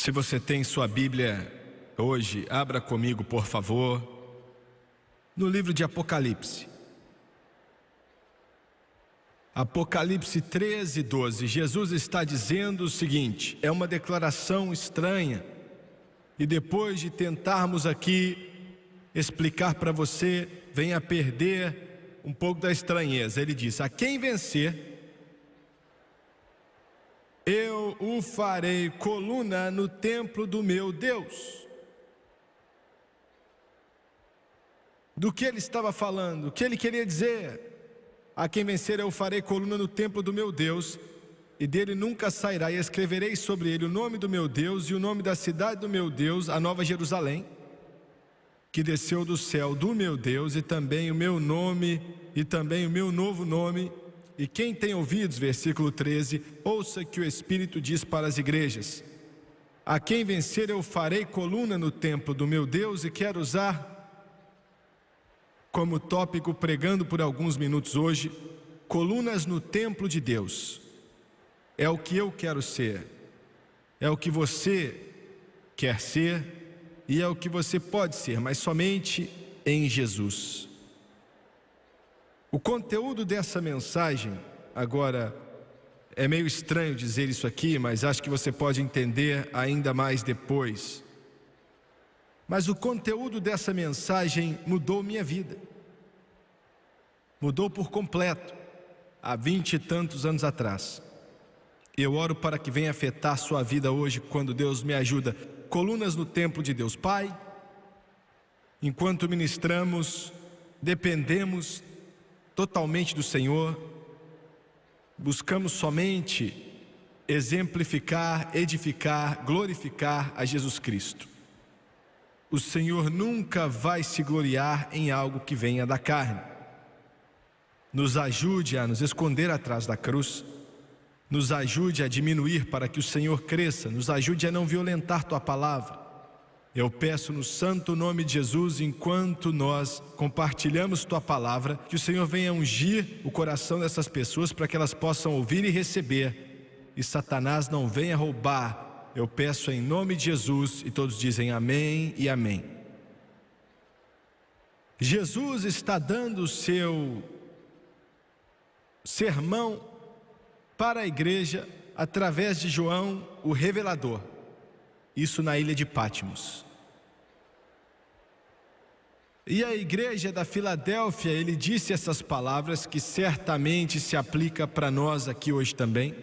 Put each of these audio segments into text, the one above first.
Se você tem sua Bíblia hoje, abra comigo, por favor, no livro de Apocalipse. Apocalipse 13, 12. Jesus está dizendo o seguinte, é uma declaração estranha, e depois de tentarmos aqui explicar para você, venha perder um pouco da estranheza. Ele diz: a quem vencer, eu o farei coluna no templo do meu Deus. Do que ele estava falando? O que ele queria dizer? A quem vencer eu farei coluna no templo do meu Deus, e dele nunca sairá, e escreverei sobre ele o nome do meu Deus e o nome da cidade do meu Deus, a Nova Jerusalém, que desceu do céu do meu Deus, e também o meu nome, e também o meu novo nome. E quem tem ouvidos, versículo 13, ouça que o Espírito diz para as igrejas: a quem vencer eu farei coluna no templo do meu Deus. E quero usar como tópico, pregando por alguns minutos hoje, colunas no templo de Deus. É o que eu quero ser, é o que você quer ser, e é o que você pode ser, mas somente em Jesus. O conteúdo dessa mensagem, agora, é meio estranho dizer isso aqui, mas acho que você pode entender ainda mais depois. Mas o conteúdo dessa mensagem mudou minha vida. Mudou por completo, há 20 e tantos anos atrás. Eu oro para que venha afetar sua vida hoje, quando Deus me ajuda. Colunas no templo de Deus. Pai, enquanto ministramos, dependemos totalmente do Senhor, buscamos somente exemplificar, edificar, glorificar a Jesus Cristo. O Senhor nunca vai se gloriar em algo que venha da carne. Nos ajude a nos esconder atrás da cruz, nos ajude a diminuir para que o Senhor cresça, nos ajude a não violentar Tua palavra. Eu peço no santo nome de Jesus, enquanto nós compartilhamos Tua palavra, que o Senhor venha ungir o coração dessas pessoas para que elas possam ouvir e receber, e Satanás não venha roubar. Eu peço em nome de Jesus, e todos dizem amém e amém. Jesus está dando o seu sermão para a igreja através de João, o revelador. Isso na ilha de Patmos. E a igreja da Filadélfia, ele disse essas palavras que certamente se aplica para nós aqui hoje também.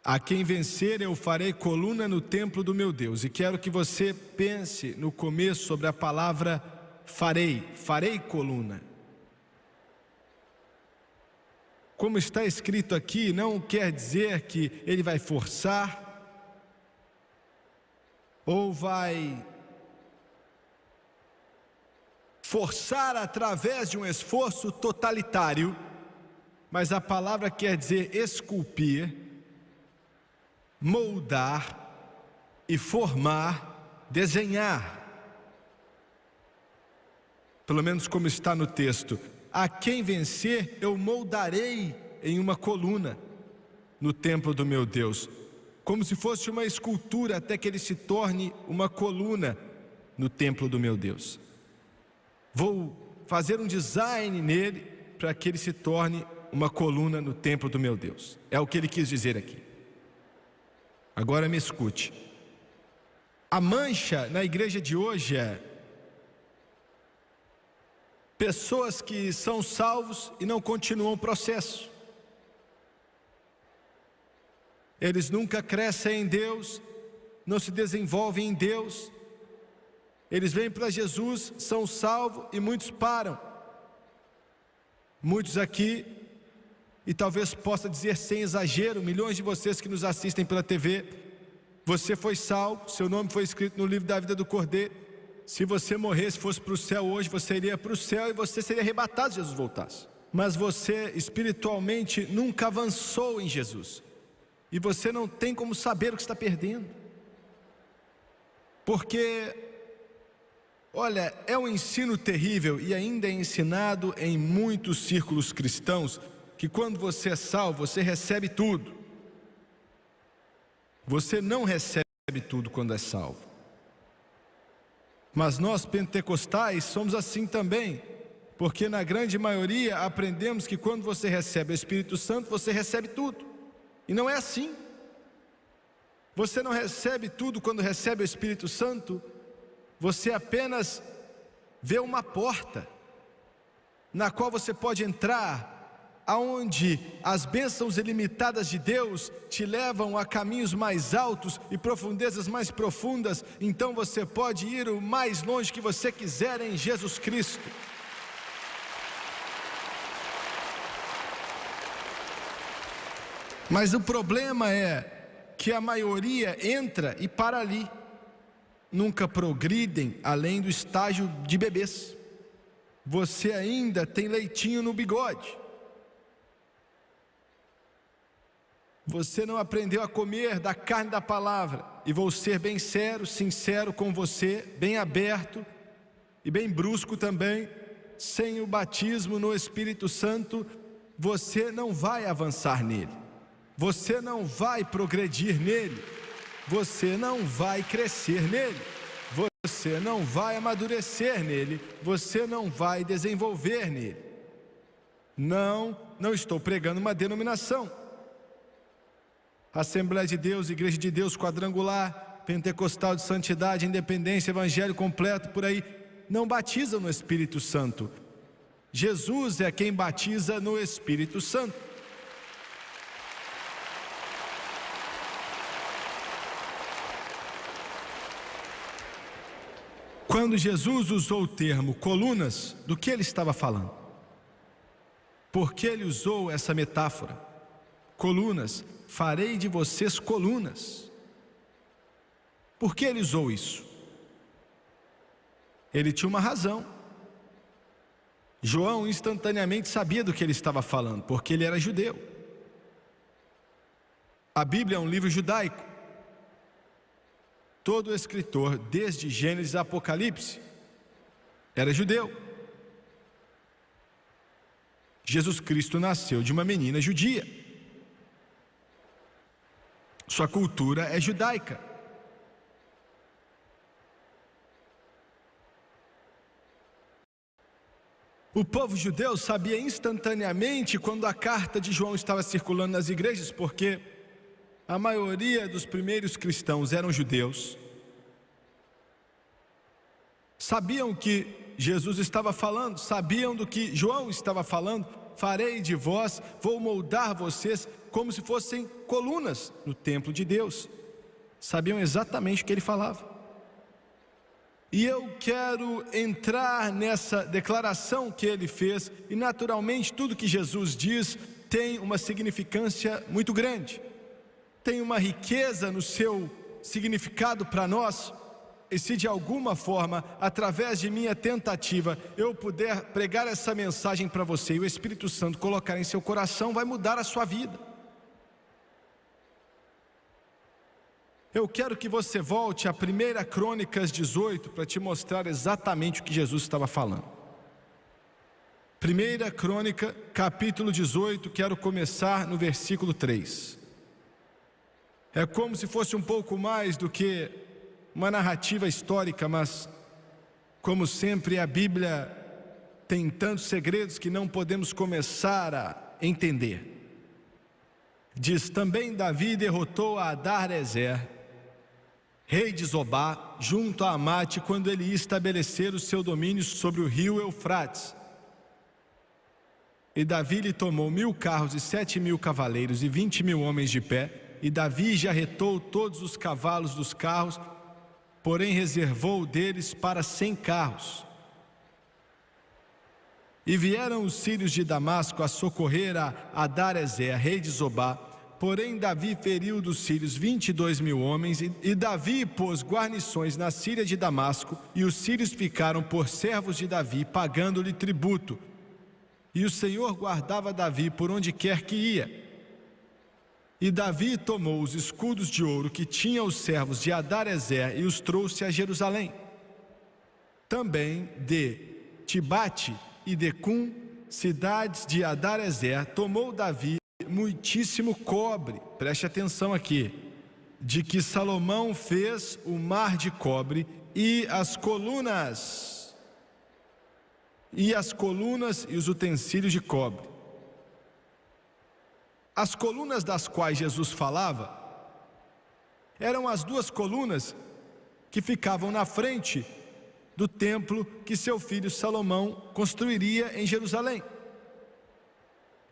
A quem vencer eu farei coluna no templo do meu Deus. E quero que você pense no começo sobre a palavra farei coluna. Como está escrito aqui, não quer dizer que ele vai forçar, ou vai forçar através de um esforço totalitário, mas a palavra quer dizer esculpir, moldar e formar, desenhar. Pelo menos como está no texto: a quem vencer eu moldarei em uma coluna no templo do meu Deus. Como se fosse uma escultura, até que ele se torne uma coluna no templo do meu Deus. Vou fazer um design nele para que ele se torne uma coluna no templo do meu Deus. É o que ele quis dizer aqui. Agora me escute. A mancha na igreja de hoje é pessoas que são salvos e não continuam o processo. Eles nunca crescem em Deus, não se desenvolvem em Deus. Eles vêm para Jesus, são salvos e muitos param. Muitos aqui, e talvez possa dizer sem exagero, milhões de vocês que nos assistem pela TV, você foi salvo, seu nome foi escrito no livro da vida do Cordeiro. Se você morresse, fosse para o céu hoje, você iria para o céu e você seria arrebatado se Jesus voltasse. Mas você espiritualmente nunca avançou em Jesus. E você não tem como saber o que está perdendo. Porque, olha, é um ensino terrível e ainda é ensinado em muitos círculos cristãos, que quando você é salvo, você recebe tudo. Você não recebe tudo quando é salvo. Mas nós pentecostais somos assim também, porque na grande maioria aprendemos que quando você recebe o Espírito Santo, você recebe tudo. E não é assim. Você não recebe tudo quando recebe o Espírito Santo, você apenas vê uma porta na qual você pode entrar, aonde as bênçãos ilimitadas de Deus te levam a caminhos mais altos e profundezas mais profundas. Então você pode ir o mais longe que você quiser em Jesus Cristo. Mas o problema é que a maioria entra e para ali, nunca progridem além do estágio de bebês. Você ainda tem leitinho no bigode. Você não aprendeu a comer da carne da palavra. E vou ser bem sério, sincero com você, bem aberto e bem brusco também. Sem o batismo no Espírito Santo, você não vai avançar nele. Você não vai progredir nele. Você não vai crescer nele. Você não vai amadurecer nele. Você não vai desenvolver nele. Não estou pregando uma denominação. Assembleia de Deus, Igreja de Deus Quadrangular, Pentecostal de Santidade, Independência, Evangelho Completo, por aí, não batizam no Espírito Santo. Jesus é quem batiza no Espírito Santo. Quando Jesus usou o termo colunas, do que ele estava falando? Por que ele usou essa metáfora? Colunas, farei de vocês colunas. Por que ele usou isso? Ele tinha uma razão. João instantaneamente sabia do que ele estava falando, porque ele era judeu. A Bíblia é um livro judaico. Todo escritor, desde Gênesis a Apocalipse, era judeu. Jesus Cristo nasceu de uma menina judia. Sua cultura é judaica. O povo judeu sabia instantaneamente quando a carta de João estava circulando nas igrejas, porque a maioria dos primeiros cristãos eram judeus. Sabiam que Jesus estava falando, sabiam do que João estava falando. Farei de vós, vou moldar vocês como se fossem colunas no templo de Deus. Sabiam exatamente o que ele falava. E eu quero entrar nessa declaração que ele fez, e naturalmente tudo que Jesus diz tem uma significância muito grande. Tem uma riqueza no seu significado para nós. E se de alguma forma, através de minha tentativa, eu puder pregar essa mensagem para você e o Espírito Santo colocar em seu coração, vai mudar a sua vida. Eu quero que você volte a 1 Crônicas 18 para te mostrar exatamente o que Jesus estava falando. 1 Crônica, capítulo 18, quero começar no versículo 3. É como se fosse um pouco mais do que uma narrativa histórica, mas, como sempre, a Bíblia tem tantos segredos que não podemos começar a entender. Diz: também Davi derrotou a Adar-ezer, rei de Zobá, junto a Amate, quando ele ia estabelecer o seu domínio sobre o rio Eufrates. E Davi lhe tomou 1000 carros e 7.000 cavaleiros e 20.000 homens de pé. E Davi já retou todos os cavalos dos carros, porém reservou deles para 100 carros. E vieram os sírios de Damasco a socorrer a Adar-ezer, rei de Zobá. Porém Davi feriu dos sírios 22.000 homens, e Davi pôs guarnições na Síria de Damasco, e os sírios ficaram por servos de Davi, pagando-lhe tributo. E o Senhor guardava Davi por onde quer que ia. E Davi tomou os escudos de ouro que tinha os servos de Adar-ezer e os trouxe a Jerusalém. Também de Tibate e Decum, cidades de Adar-ezer, tomou Davi muitíssimo cobre, preste atenção aqui, de que Salomão fez o mar de cobre e as colunas e os utensílios de cobre. As colunas das quais Jesus falava eram as duas colunas que ficavam na frente do templo que seu filho Salomão construiria em Jerusalém.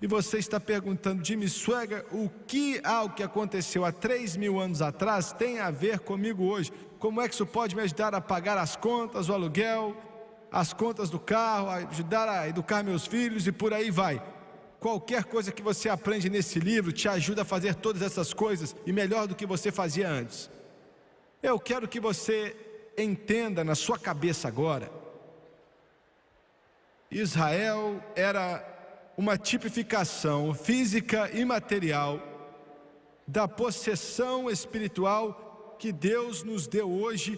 E você está perguntando, Jimmy Swaggart, o que aconteceu há 3.000 anos atrás tem a ver comigo hoje? Como é que isso pode me ajudar a pagar as contas, o aluguel, as contas do carro, ajudar a educar meus filhos e por aí vai? Qualquer coisa que você aprende nesse livro te ajuda a fazer todas essas coisas e melhor do que você fazia antes. Eu quero que você entenda na sua cabeça agora: Israel era uma tipificação física e material da possessão espiritual que Deus nos deu hoje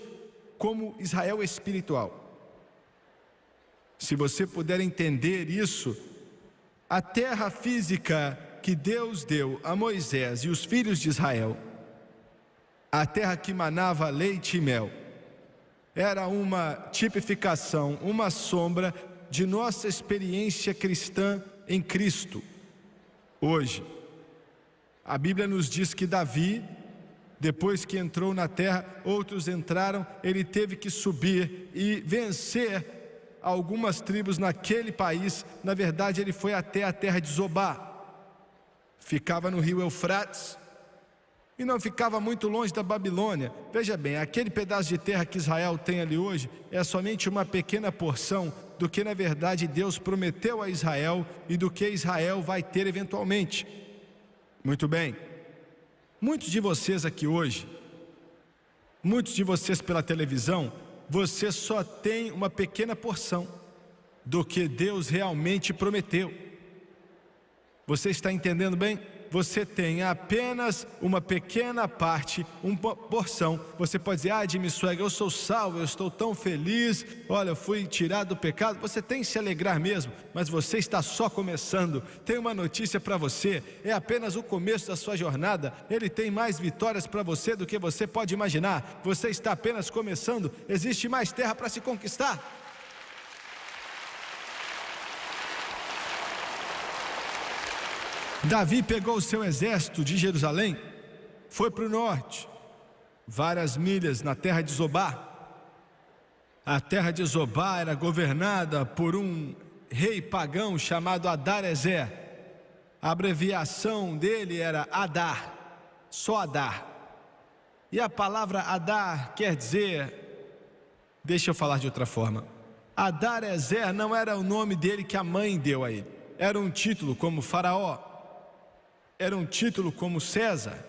como Israel espiritual. Se você puder entender isso, a terra física que Deus deu a Moisés e os filhos de Israel, a terra que manava leite e mel, era uma tipificação, uma sombra de nossa experiência cristã em Cristo. Hoje, a Bíblia nos diz que Davi, depois que entrou na terra, outros entraram, ele teve que subir e vencer algumas tribos naquele país. Na verdade, ele foi até a terra de Zobá, ficava no rio Eufrates e não ficava muito longe da Babilônia. Veja bem, aquele pedaço de terra que Israel tem ali hoje é somente uma pequena porção do que na verdade Deus prometeu a Israel e do que Israel vai ter eventualmente. Muito bem, muitos de vocês aqui hoje, muitos de vocês pela televisão, você só tem uma pequena porção do que Deus realmente prometeu. Você está entendendo bem? Você tem apenas uma pequena parte, uma porção. Você pode dizer, Jimmy Swaggart, eu sou salvo, eu estou tão feliz, olha, eu fui tirado do pecado. Você tem que se alegrar mesmo, mas você está só começando. Tem uma notícia para você, é apenas o começo da sua jornada. Ele tem mais vitórias para você do que você pode imaginar. Você está apenas começando, existe mais terra para se conquistar. Davi pegou o seu exército de Jerusalém, foi para o norte, várias milhas na terra de Zobá. A terra de Zobá era governada por um rei pagão chamado Adarezer. A abreviação dele era Adar, só Adar. E a palavra Adar quer dizer, deixa eu falar de outra forma, Adarezer não era o nome dele que a mãe deu a ele, era um título como Faraó, era um título como César.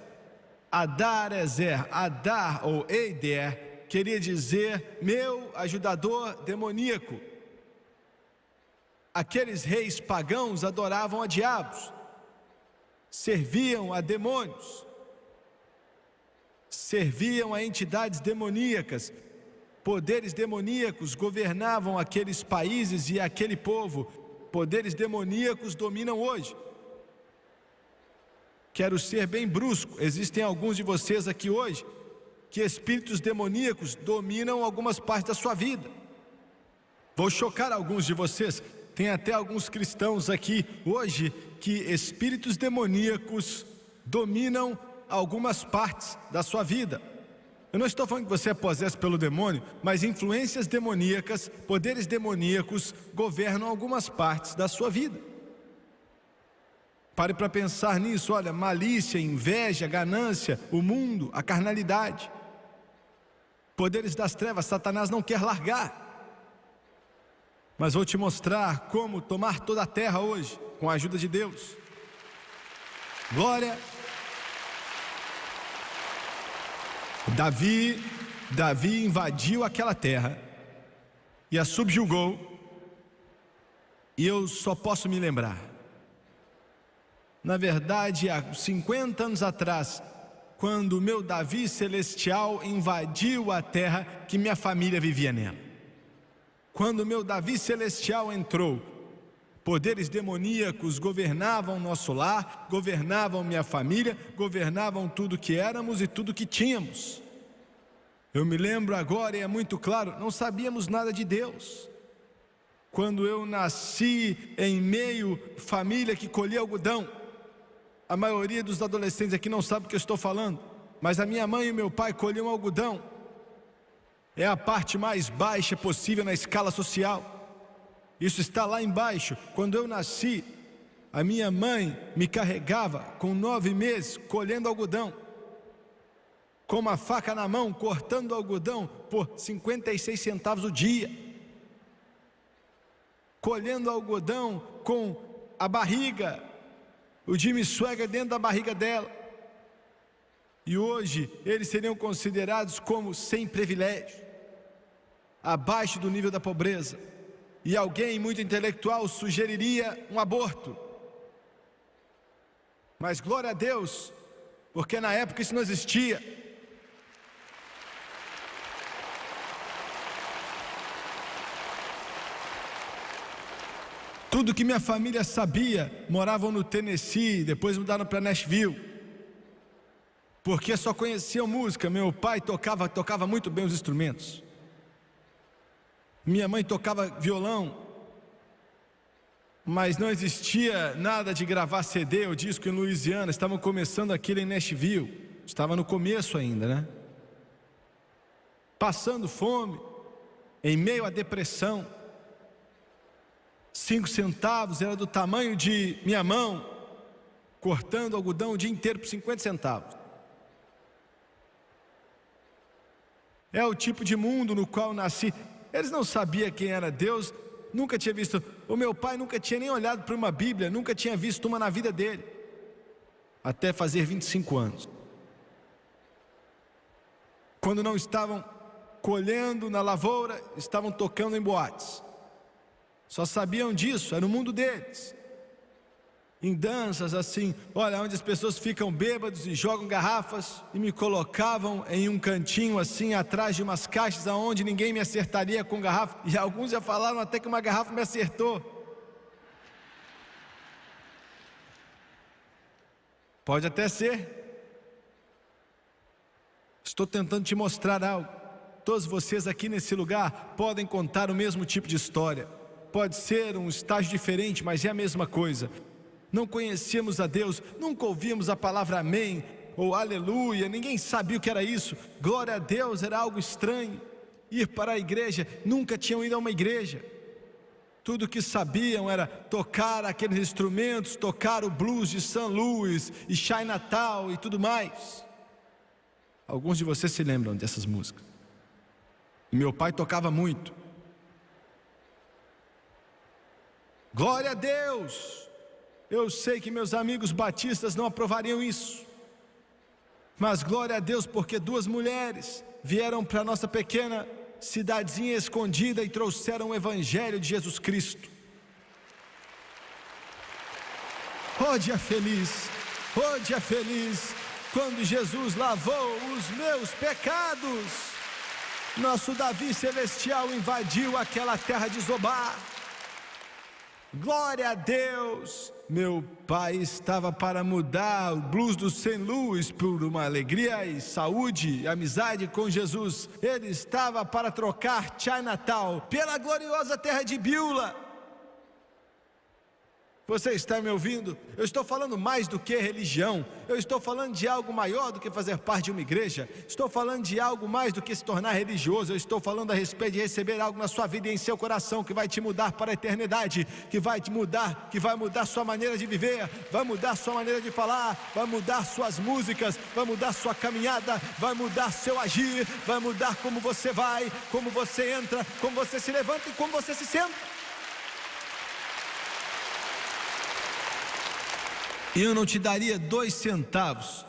Adarezer, Adar ou Eider, queria dizer meu ajudador demoníaco. Aqueles reis pagãos adoravam a diabos, serviam a demônios, serviam a entidades demoníacas. Poderes demoníacos governavam aqueles países e aquele povo. Poderes demoníacos dominam hoje. Quero ser bem brusco, existem alguns de vocês aqui hoje que espíritos demoníacos dominam algumas partes da sua vida. Vou chocar alguns de vocês, tem até alguns cristãos aqui hoje que espíritos demoníacos dominam algumas partes da sua vida. Eu não estou falando que você é possesso pelo demônio, mas influências demoníacas, poderes demoníacos governam algumas partes da sua vida. Pare para pensar nisso, olha, malícia, inveja, ganância, o mundo, a carnalidade. Poderes das trevas, Satanás não quer largar. Mas vou te mostrar como tomar toda a terra hoje, com a ajuda de Deus. Glória. Davi invadiu aquela terra e a subjugou. E eu só posso me lembrar, na verdade, há 50 anos atrás, quando o meu Davi celestial invadiu a terra que minha família vivia nela. Quando o meu Davi celestial entrou, Poderes demoníacos governavam nosso lar, governavam minha família, governavam tudo que éramos e tudo que tínhamos. Eu me lembro agora, e é muito claro, não sabíamos nada de Deus. Quando eu nasci em meio família que colhia algodão, a maioria dos adolescentes aqui não sabe o que eu estou falando, mas a minha mãe e meu pai colhiam algodão. É a parte mais baixa possível na escala social. Isso está lá embaixo. Quando eu nasci, a minha mãe me carregava com 9 meses, colhendo algodão, com uma faca na mão, cortando algodão por 56 centavos o dia, colhendo algodão com a barriga, o Jimmy Swagger dentro da barriga dela. E hoje eles seriam considerados como sem privilégio, abaixo do nível da pobreza. E alguém muito intelectual sugeriria um aborto. Mas glória a Deus, porque na época isso não existia. Tudo que minha família sabia, moravam no Tennessee, depois mudaram para Nashville, porque só conheciam música. Meu pai tocava muito bem os instrumentos. Minha mãe tocava violão, mas não existia nada de gravar CD ou disco em Louisiana. Estavam começando aquilo em Nashville, estava no começo ainda, né? Passando fome, em meio à depressão. 5 centavos era do tamanho de minha mão, cortando algodão o dia inteiro por 50 centavos. É o tipo de mundo no qual nasci. Eles não sabiam quem era Deus, nunca tinha visto. O meu pai nunca tinha nem olhado para uma Bíblia, nunca tinha visto uma na vida dele, até fazer 25 anos. Quando não estavam colhendo na lavoura, estavam tocando em boates. Só sabiam disso, era o mundo deles. Em danças assim, olha, onde as pessoas ficam bêbados e jogam garrafas, e me colocavam em um cantinho assim, atrás de umas caixas aonde ninguém me acertaria com garrafa. E alguns já falaram até que uma garrafa me acertou. Pode até ser. Estou tentando te mostrar algo. Todos vocês aqui nesse lugar podem contar o mesmo tipo de história. Pode ser um estágio diferente, mas é a mesma coisa. Não conhecíamos a Deus, nunca ouvíamos a palavra amém ou aleluia, ninguém sabia o que era isso. Glória a Deus era algo estranho. Ir para a igreja, nunca tinham ido a uma igreja. Tudo que sabiam era tocar aqueles instrumentos, tocar o blues de St. Louis e Chinatown e tudo mais. Alguns de vocês se lembram dessas músicas. E meu pai tocava muito. Glória a Deus! Eu sei que meus amigos batistas não aprovariam isso, mas glória a Deus, porque 2 mulheres vieram para a nossa pequena cidadezinha escondida e trouxeram o Evangelho de Jesus Cristo. Oh dia feliz, oh dia feliz, quando Jesus lavou os meus pecados. Nosso Davi celestial invadiu aquela terra de Zobá. Glória a Deus! Meu pai estava para mudar o blues do St. Louis por uma alegria e saúde e amizade com Jesus. Ele estava para trocar Chinatown pela gloriosa terra de Beulah. Você está me ouvindo? Eu estou falando mais do que religião. Eu estou falando de algo maior do que fazer parte de uma igreja. Estou falando de algo mais do que se tornar religioso. Eu estou falando a respeito de receber algo na sua vida e em seu coração que vai te mudar para a eternidade, que vai te mudar, que vai mudar sua maneira de viver, vai mudar sua maneira de falar, vai mudar suas músicas, vai mudar sua caminhada, vai mudar seu agir, vai mudar como você vai, como você entra, como você se levanta e como você se senta. E eu não te daria 2 centavos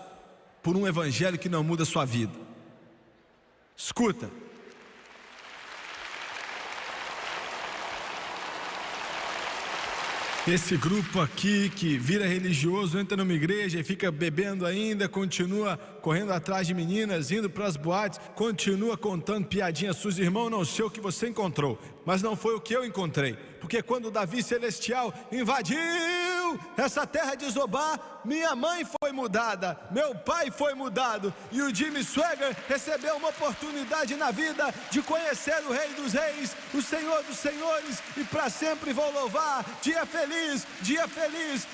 por um evangelho que não muda a sua vida. Escuta. Esse grupo aqui que vira religioso, entra numa igreja e fica bebendo ainda, continua correndo atrás de meninas, indo para as boates, continua contando piadinhas suas. Irmão, não sei o que você encontrou, mas não foi o que eu encontrei, porque quando Davi celestial invadiu essa terra de Zobá, minha mãe foi mudada, meu pai foi mudado, e o Jimmy Swaggart recebeu uma oportunidade na vida de conhecer o Rei dos Reis, o Senhor dos Senhores, e para sempre vou louvar. Dia feliz, dia feliz,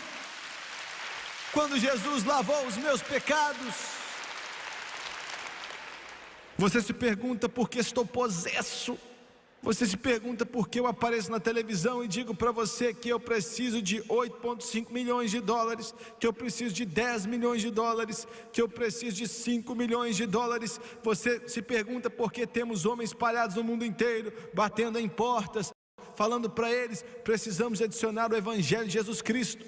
quando Jesus lavou os meus pecados. Você se pergunta por que estou possesso. Você se pergunta por que eu apareço na televisão e digo para você que eu preciso de 8,5 milhões de dólares, que eu preciso de 10 milhões de dólares, que eu preciso de 5 milhões de dólares. Você se pergunta por que temos homens espalhados no mundo inteiro, batendo em portas, falando para eles: precisamos adicionar o Evangelho de Jesus Cristo.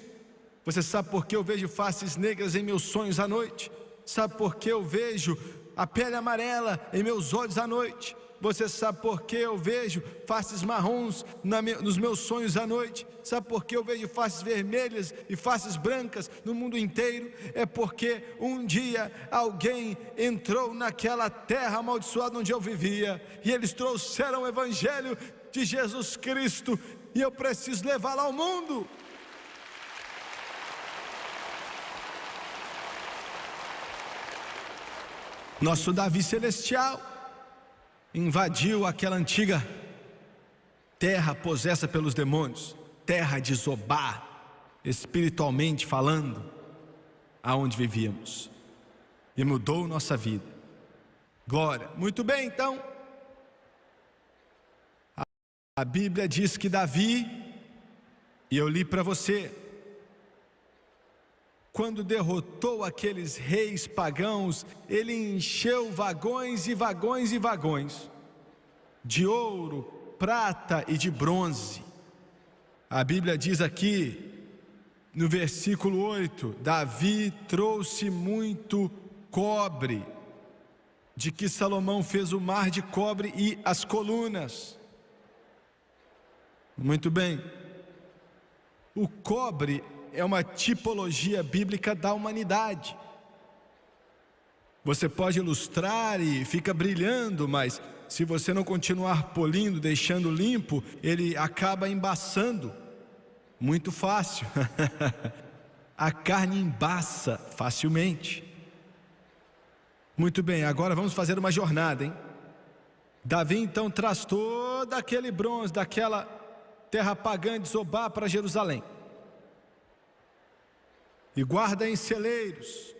Você sabe por que eu vejo faces negras em meus sonhos à noite? Sabe por que eu vejo a pele amarela em meus olhos à noite? Você sabe por que eu vejo faces marrons nos meus sonhos à noite? Sabe por que eu vejo faces vermelhas e faces brancas no mundo inteiro? É porque um dia alguém entrou naquela terra amaldiçoada onde eu vivia, e eles trouxeram o Evangelho de Jesus Cristo, e eu preciso levá-lo ao mundo. Nosso Davi celestial invadiu aquela antiga terra possessa pelos demônios, terra de Zobá, espiritualmente falando, aonde vivíamos, e mudou nossa vida. Glória. Muito bem, então, a Bíblia diz que Davi, e eu li para você, quando derrotou aqueles reis pagãos, ele encheu vagões e vagões e vagões de ouro, prata e de bronze. A Bíblia diz aqui no versículo 8: Davi trouxe muito cobre, de que Salomão fez o mar de cobre e as colunas. Muito bem, o cobre é uma tipologia bíblica da humanidade. Você pode ilustrar e fica brilhando, mas se você não continuar polindo, deixando limpo, ele acaba embaçando muito fácil. A carne embaça facilmente. Muito bem, agora vamos fazer uma jornada, hein? Davi então traz todo aquele bronze daquela terra pagã de Zobá para Jerusalém, e guarda em celeiros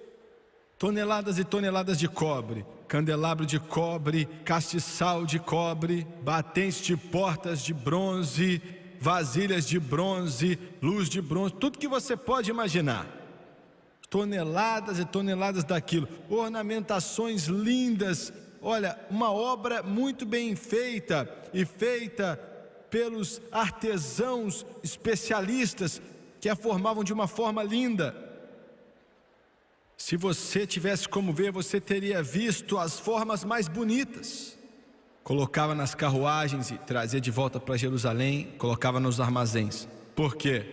toneladas e toneladas de cobre, candelabro de cobre, castiçal de cobre, batentes de portas de bronze, vasilhas de bronze, luz de bronze, tudo que você pode imaginar. Toneladas e toneladas daquilo, ornamentações lindas. Olha, uma obra muito bem feita, e feita pelos artesãos especialistas que a formavam de uma forma linda. Se você tivesse como ver, você teria visto as formas mais bonitas. Colocava nas carruagens e trazia de volta para Jerusalém, colocava nos armazéns. Por quê?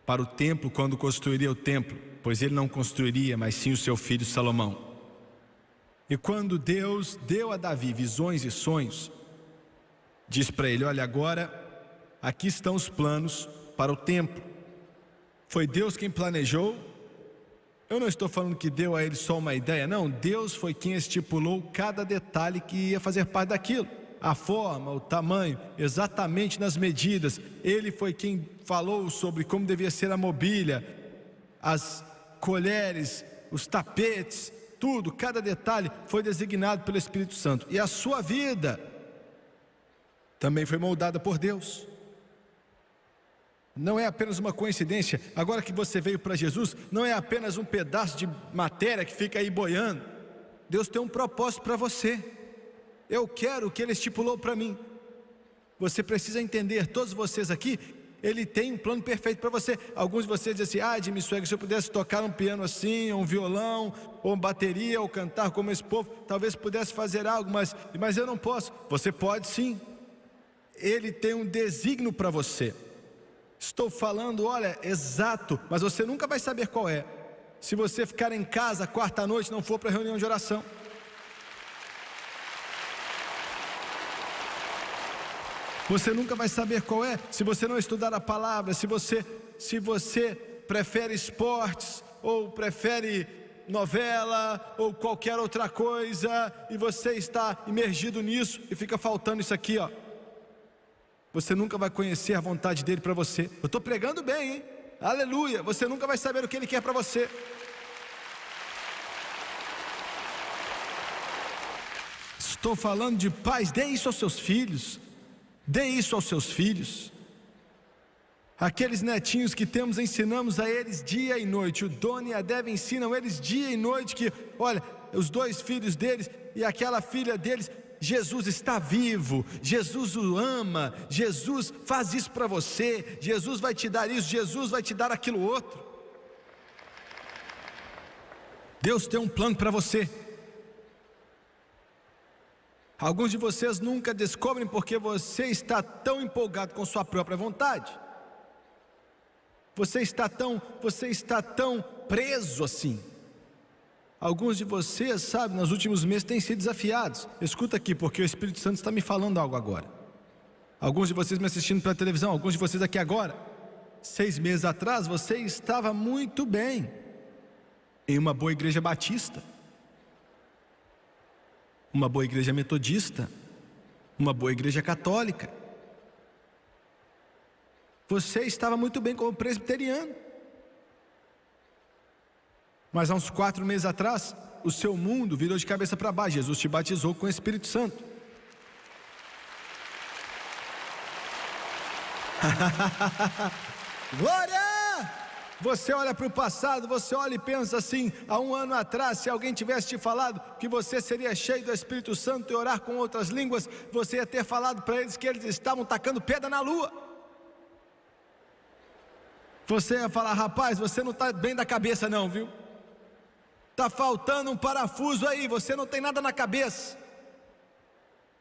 Para o templo, quando construiria o templo, pois ele não construiria, mas sim o seu filho Salomão. E quando Deus deu a Davi visões e sonhos, diz para ele: olha, agora aqui estão os planos para o templo. Foi Deus quem planejou. Eu não estou falando que deu a ele só uma ideia, não. Deus foi quem estipulou cada detalhe que ia fazer parte daquilo. A forma, o tamanho, exatamente nas medidas. Ele foi quem falou sobre como devia ser a mobília, as colheres, os tapetes, tudo, cada detalhe foi designado pelo Espírito Santo. E a sua vida também foi moldada por Deus. Não é apenas uma coincidência. Agora que você veio para Jesus, não é apenas um pedaço de matéria que fica aí boiando. Deus tem um propósito para você. Eu quero o que Ele estipulou para mim. Você precisa entender, todos vocês aqui, Ele tem um plano perfeito para você. Alguns de vocês dizem assim: Jimmy Swaggart, se eu pudesse tocar um piano assim, ou um violão, ou uma bateria, ou cantar como esse povo, talvez pudesse fazer algo, mas eu não posso. Você pode sim. Ele tem um desígnio para você. Estou falando, olha, exato, mas você nunca vai saber qual é. se você ficar em casa quarta noite e não for para a reunião de oração. Você nunca vai saber qual é, se você não estudar a palavra, se você prefere esportes, ou prefere novela, ou qualquer outra coisa, e você está imergido nisso, e fica faltando isso aqui, ó. Você nunca vai conhecer a vontade dele para você. Eu estou pregando bem, hein? Aleluia, você nunca vai saber o que ele quer para você. Estou falando de pais, dê isso aos seus filhos. Dê isso aos seus filhos. Aqueles netinhos que temos, ensinamos a eles dia e noite. O Doni e a Deva ensinam eles dia e noite que, olha, os dois filhos deles e aquela filha deles, Jesus está vivo, Jesus o ama, Jesus faz isso para você, Jesus vai te dar isso, Jesus vai te dar aquilo outro. Deus tem um plano para você. Alguns de vocês nunca descobrem porque você está tão empolgado com sua própria vontade. Você está tão preso assim. Alguns de vocês, sabe, nos últimos meses têm sido desafiados. Escuta aqui, porque o Espírito Santo está me falando algo agora. Alguns de vocês me assistindo pela televisão, alguns de vocês aqui agora. 6 meses atrás você estava muito bem em uma boa igreja batista, uma boa igreja metodista, uma boa igreja católica. Você estava muito bem como presbiteriano. Mas há uns 4 meses atrás, o seu mundo virou de cabeça para baixo. Jesus te batizou com o Espírito Santo. Glória! Você olha para o passado, você olha e pensa assim, há 1 ano atrás, se alguém tivesse te falado que você seria cheio do Espírito Santo e orar com outras línguas, você ia ter falado para eles que eles estavam tacando pedra na lua. Você ia falar, rapaz, você não está bem da cabeça não, viu? Está faltando um parafuso aí, você não tem nada na cabeça.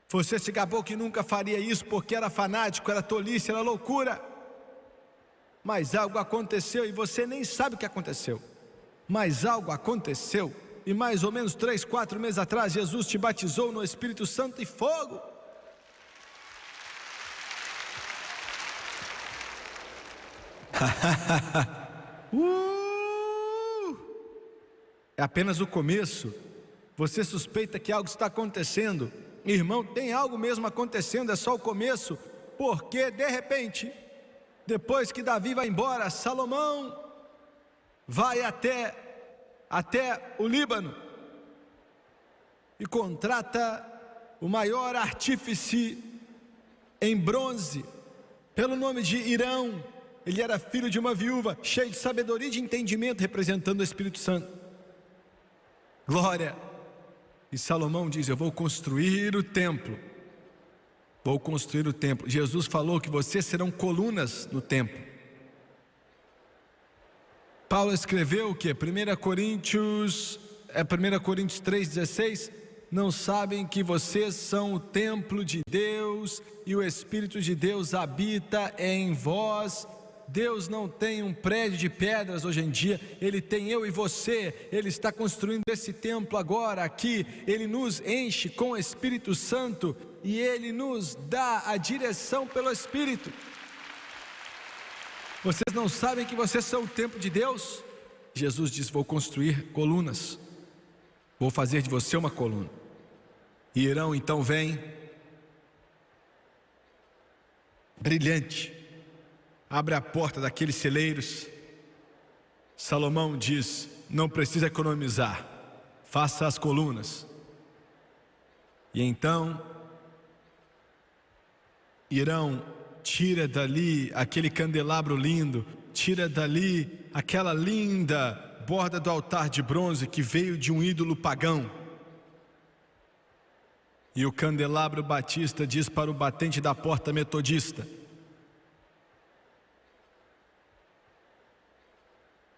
Você se gabou que nunca faria isso porque era fanático, era tolice, era loucura. Mas algo aconteceu e você nem sabe o que aconteceu. Mas algo aconteceu. E mais ou menos 3, 4 meses atrás, Jesus te batizou no Espírito Santo e fogo. É apenas o começo. Você suspeita que algo está acontecendo. Irmão, tem algo mesmo acontecendo, é só o começo. Porque de repente, depois que Davi vai embora, Salomão vai até o Líbano e contrata o maior artífice em bronze, pelo nome de Irão. Ele era filho de uma viúva, cheio de sabedoria e de entendimento, representando o Espírito Santo. Glória! E Salomão diz, eu vou construir o templo. Vou construir o templo. Jesus falou que vocês serão colunas no templo. Paulo escreveu o que? 1 Coríntios 3,16. Não sabem que vocês são o templo de Deus e o Espírito de Deus habita em vós. Deus não tem um prédio de pedras hoje em dia, Ele tem eu e você. Ele está construindo esse templo agora aqui. Ele nos enche com o Espírito Santo e Ele nos dá a direção pelo Espírito. Vocês não sabem que vocês são o templo de Deus? Jesus diz, vou construir colunas, vou fazer de você uma coluna. E Irão então vem, brilhante, abre a porta daqueles celeiros. Salomão diz, não precisa economizar, faça as colunas. E então Irão tira dali aquele candelabro lindo, tira dali aquela linda borda do altar de bronze que veio de um ídolo pagão. E o candelabro batista diz para o batente da porta metodista,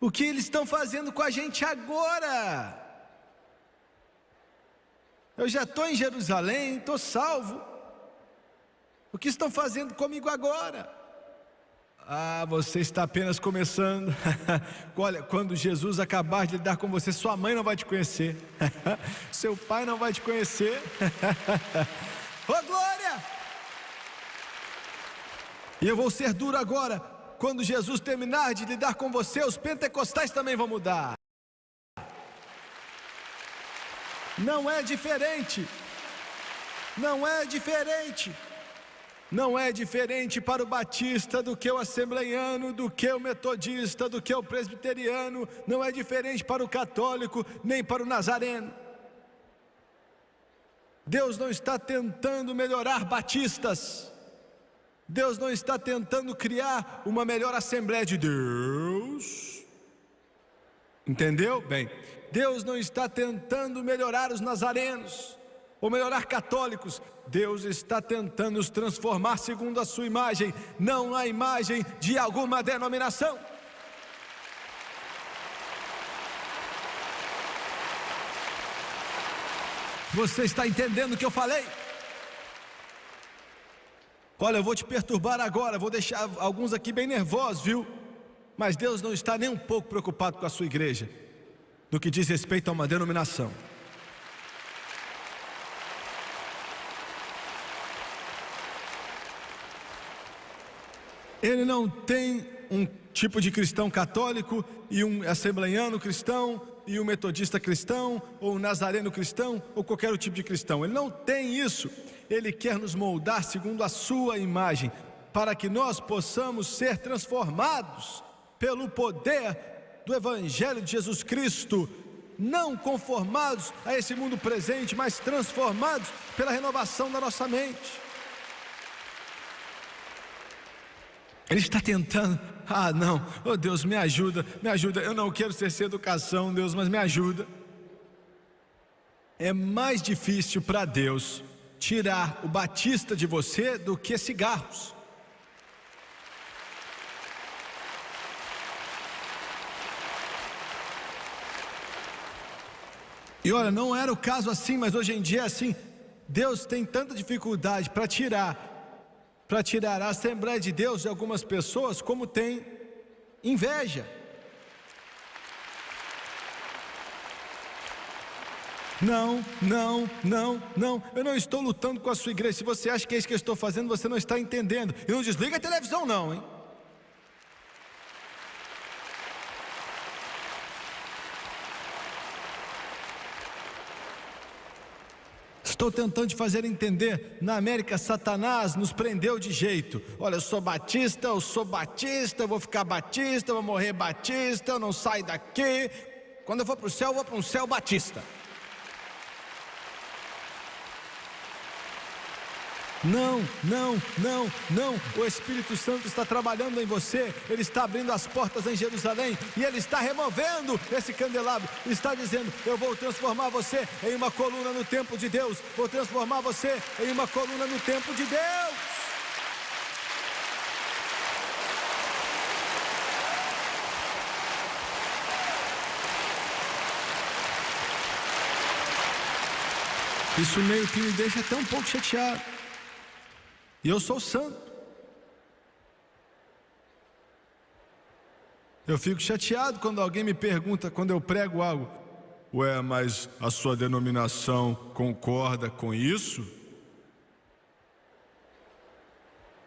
o que eles estão fazendo com a gente agora? Eu já estou em Jerusalém, estou salvo. O que estão fazendo comigo agora? Você está apenas começando. Olha, quando Jesus acabar de lidar com você, sua mãe não vai te conhecer. Seu pai não vai te conhecer. Oh, glória! E eu vou ser duro agora. Quando Jesus terminar de lidar com você, os pentecostais também vão mudar. Não é diferente. Não é diferente. Não é diferente para o batista do que o assembleiano, do que o metodista, do que o presbiteriano. Não é diferente para o católico, nem para o nazareno. Deus não está tentando melhorar batistas. Deus não está tentando criar uma melhor Assembleia de Deus. Entendeu? Bem, Deus não está tentando melhorar os nazarenos ou melhorar católicos. Deus está tentando nos transformar segundo a sua imagem, não a imagem de alguma denominação. Você está entendendo o que eu falei? Olha, eu vou te perturbar agora, vou deixar alguns aqui bem nervosos, viu? Mas Deus não está nem um pouco preocupado com a sua igreja, no que diz respeito a uma denominação. Ele não tem um tipo de cristão católico e um assembleiano cristão e um metodista cristão ou um nazareno cristão ou qualquer outro tipo de cristão. Ele não tem isso. Ele quer nos moldar segundo a sua imagem, para que nós possamos ser transformados pelo poder do Evangelho de Jesus Cristo, não conformados a esse mundo presente, mas transformados pela renovação da nossa mente. Ele está tentando, não, oh Deus, me ajuda, eu não quero ser sem educação, Deus, mas me ajuda. É mais difícil para Deus tirar o batista de você do que cigarros. E olha, não era o caso assim, mas hoje em dia é assim. Deus tem tanta dificuldade para tirar a Assembleia de Deus de algumas pessoas, como tem inveja. Não, eu não estou lutando com a sua igreja. Se você acha que é isso que eu estou fazendo, você não está entendendo. E não desliga a televisão não, hein? Estou tentando te fazer entender. Na América, Satanás nos prendeu de jeito. Olha, eu sou batista, eu vou ficar batista, eu vou morrer batista, eu não saio daqui. Quando eu for para o céu, eu vou para um céu batista. Não. O Espírito Santo está trabalhando em você. Ele está abrindo as portas em Jerusalém e Ele está removendo esse candelabro. Está dizendo: eu vou transformar você em uma coluna no templo de Deus. Vou transformar você em uma coluna no templo de Deus. Isso meio que me deixa até um pouco chateado. E eu sou santo. Eu fico chateado quando alguém me pergunta, quando eu prego algo: ué, mas a sua denominação concorda com isso?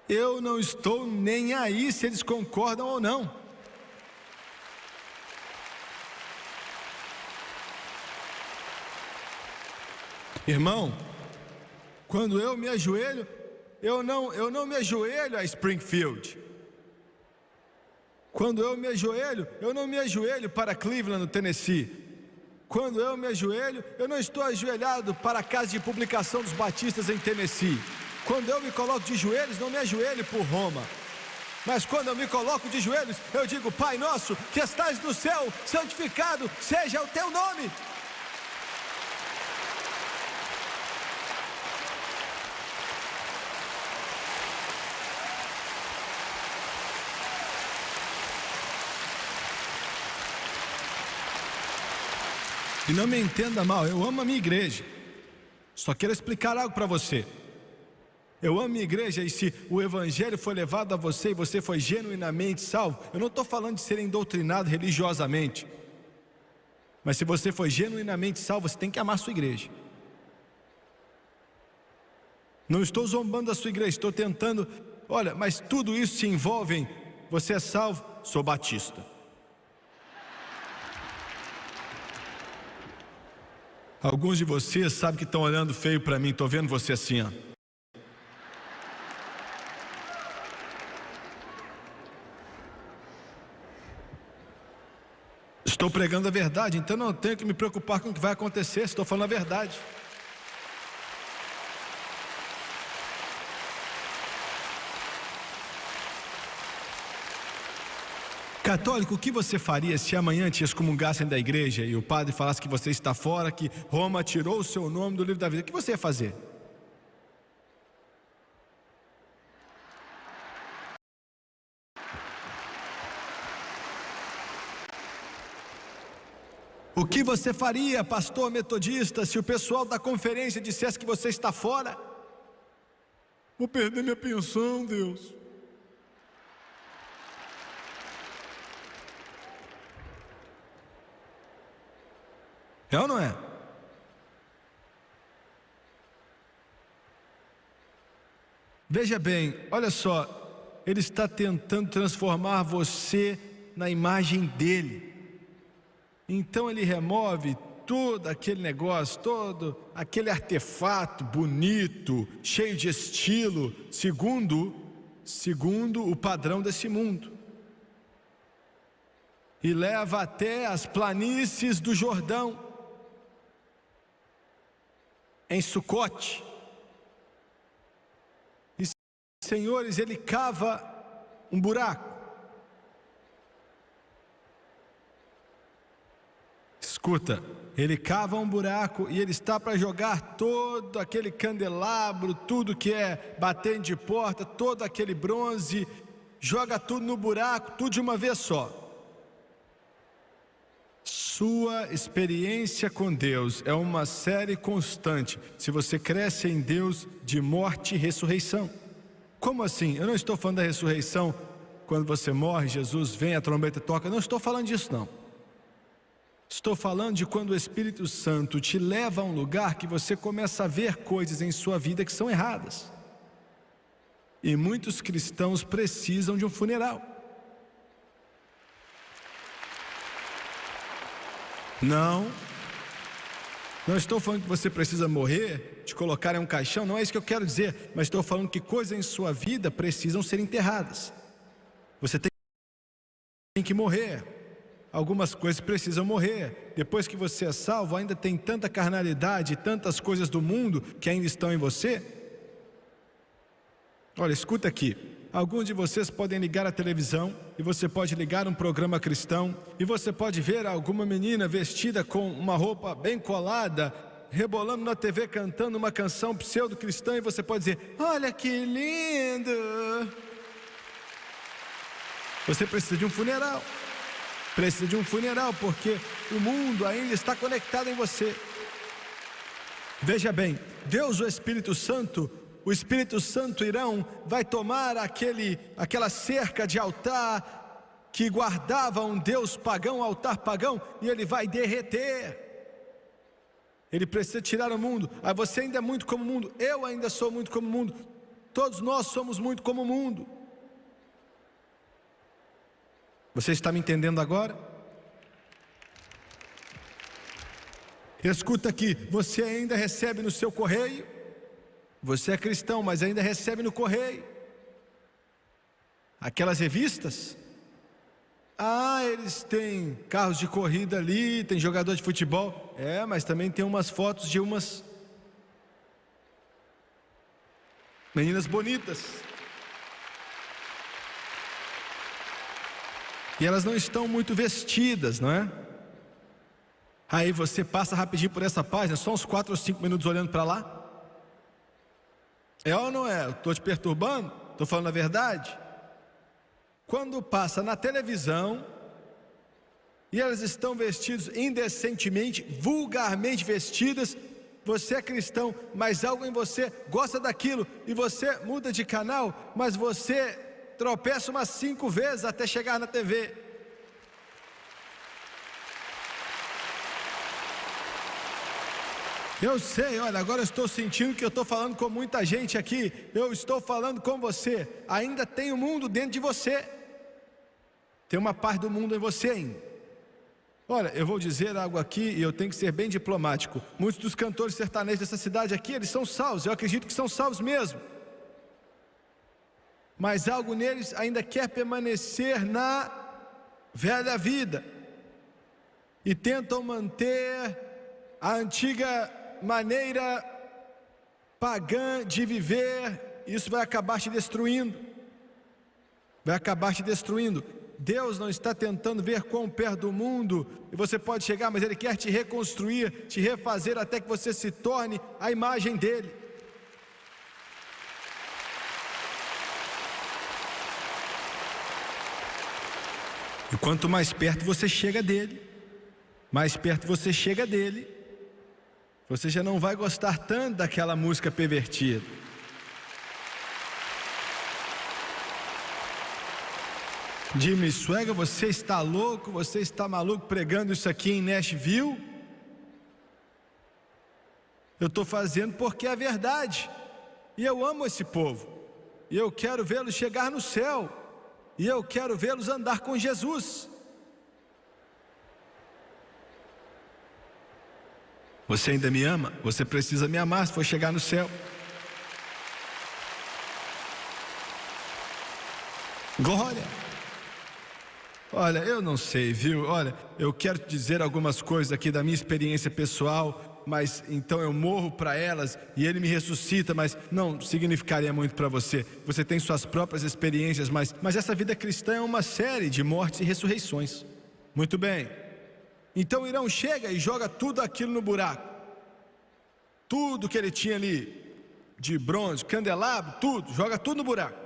Eu não estou nem aí se eles concordam ou não. Irmão, quando eu me ajoelho, eu não me ajoelho a Springfield. Quando eu me ajoelho, eu não me ajoelho para Cleveland, no Tennessee. Quando eu me ajoelho, eu não estou ajoelhado para a casa de publicação dos batistas em Tennessee. Quando eu me coloco de joelhos, não me ajoelho por Roma. Mas quando eu me coloco de joelhos, eu digo: Pai nosso que estás no céu, santificado seja o teu nome. E não me entenda mal, eu amo a minha igreja. Só quero explicar algo para você. Eu amo minha igreja, e se o evangelho foi levado a você e você foi genuinamente salvo, eu não estou falando de ser doutrinado religiosamente, mas se você foi genuinamente salvo, você tem que amar a sua igreja. Não estou zombando da sua igreja, estou tentando, olha, mas tudo isso se envolve em, você é salvo? Sou batista. Alguns de vocês sabem que estão olhando feio para mim, estou vendo você assim, ó. Estou pregando a verdade, então não tenho que me preocupar com o que vai acontecer, estou falando a verdade. Católico, o que você faria se amanhã te excomungassem da igreja e o padre falasse que você está fora, que Roma tirou o seu nome do livro da vida? O que você ia fazer? O que você faria, pastor metodista, se o pessoal da conferência dissesse que você está fora? Vou perder minha pensão, Deus. É ou não é? Veja bem, olha só, ele está tentando transformar você na imagem dele. Então ele remove todo aquele negócio, todo aquele artefato bonito, cheio de estilo, segundo o padrão desse mundo. E leva até as planícies do Jordão, em Sucote. E, senhores, ele cava um buraco. Escuta, ele cava um buraco e ele está para jogar todo aquele candelabro, tudo que é batente de porta, todo aquele bronze, joga tudo no buraco, tudo de uma vez só. Sua experiência com Deus é uma série constante, se você cresce em Deus, de morte e ressurreição. Como assim? Eu não estou falando da ressurreição, quando você morre, Jesus vem, a trombeta toca, não estou falando disso não. Estou falando de quando o Espírito Santo te leva a um lugar que você começa a ver coisas em sua vida que são erradas. E muitos cristãos precisam de um funeral. Não estou falando que você precisa morrer, te colocar em um caixão, não é isso que eu quero dizer, mas estou falando que coisas em sua vida precisam ser enterradas. Você tem que morrer, algumas coisas precisam morrer. Depois que você é salvo, ainda tem tanta carnalidade, tantas coisas do mundo que ainda estão em você. Olha, escuta aqui. Alguns de vocês podem ligar a televisão e você pode ligar um programa cristão e você pode ver alguma menina vestida com uma roupa bem colada, rebolando na TV, cantando uma canção pseudo-cristã, e você pode dizer: olha que lindo. Você precisa de um funeral. Precisa de um funeral, porque o mundo ainda está conectado em você. Veja bem, Deus, o Espírito Santo Irão vai tomar aquela cerca de altar que guardava um Deus pagão, altar pagão, e ele vai derreter. Ele precisa tirar o mundo. Ah, você ainda é muito como o mundo, eu ainda sou muito como o mundo, todos nós somos muito como o mundo. Você está me entendendo agora? Escuta aqui, você ainda recebe no seu correio. Você é cristão, mas ainda recebe no correio aquelas revistas. Ah, eles têm carros de corrida ali, tem jogador de futebol. É, mas também tem umas fotos de umas meninas bonitas. E elas não estão muito vestidas, não é? Aí você passa rapidinho por essa página, só uns 4 ou 5 minutos olhando para lá. É ou não é? Estou te perturbando? Estou falando a verdade? Quando passa na televisão e elas estão vestidas indecentemente, vulgarmente vestidas, você é cristão, mas algo em você gosta daquilo, e você muda de canal, mas você tropeça umas 5 vezes até chegar na TV. Eu sei, olha, agora eu estou sentindo que eu estou falando com muita gente aqui. Eu estou falando com você. Ainda tem o mundo dentro de você. Tem uma parte do mundo em você ainda. Olha, eu vou dizer algo aqui e eu tenho que ser bem diplomático. Muitos dos cantores sertanejos dessa cidade aqui, eles são salvos. Eu acredito que são salvos mesmo. Mas algo neles ainda quer permanecer na velha vida. E tentam manter a antiga maneira pagã de viver. Isso vai acabar te destruindo. Vai acabar te destruindo. Deus não está tentando ver quão perto do mundo e você pode chegar, mas Ele quer te reconstruir, te refazer até que você se torne a imagem dEle. E quanto mais perto você chega dEle, mais perto você chega dEle, você já não vai gostar tanto daquela música pervertida. Jimmy Swaggart, você está louco, você está maluco pregando isso aqui em Nashville? Eu estou fazendo porque é verdade, e eu amo esse povo, e eu quero vê-los chegar no céu, e eu quero vê-los andar com Jesus. Você ainda me ama? Você precisa me amar se for chegar no céu. Glória! Olha, eu não sei, viu? Olha, eu quero te dizer algumas coisas aqui da minha experiência pessoal, mas então eu morro para elas e Ele me ressuscita, mas não significaria muito para você. Você tem suas próprias experiências, mas essa vida cristã é uma série de mortes e ressurreições. Muito bem. Então Irão chega e joga tudo aquilo no buraco. Tudo que ele tinha ali, de bronze, candelabro, tudo, joga tudo no buraco.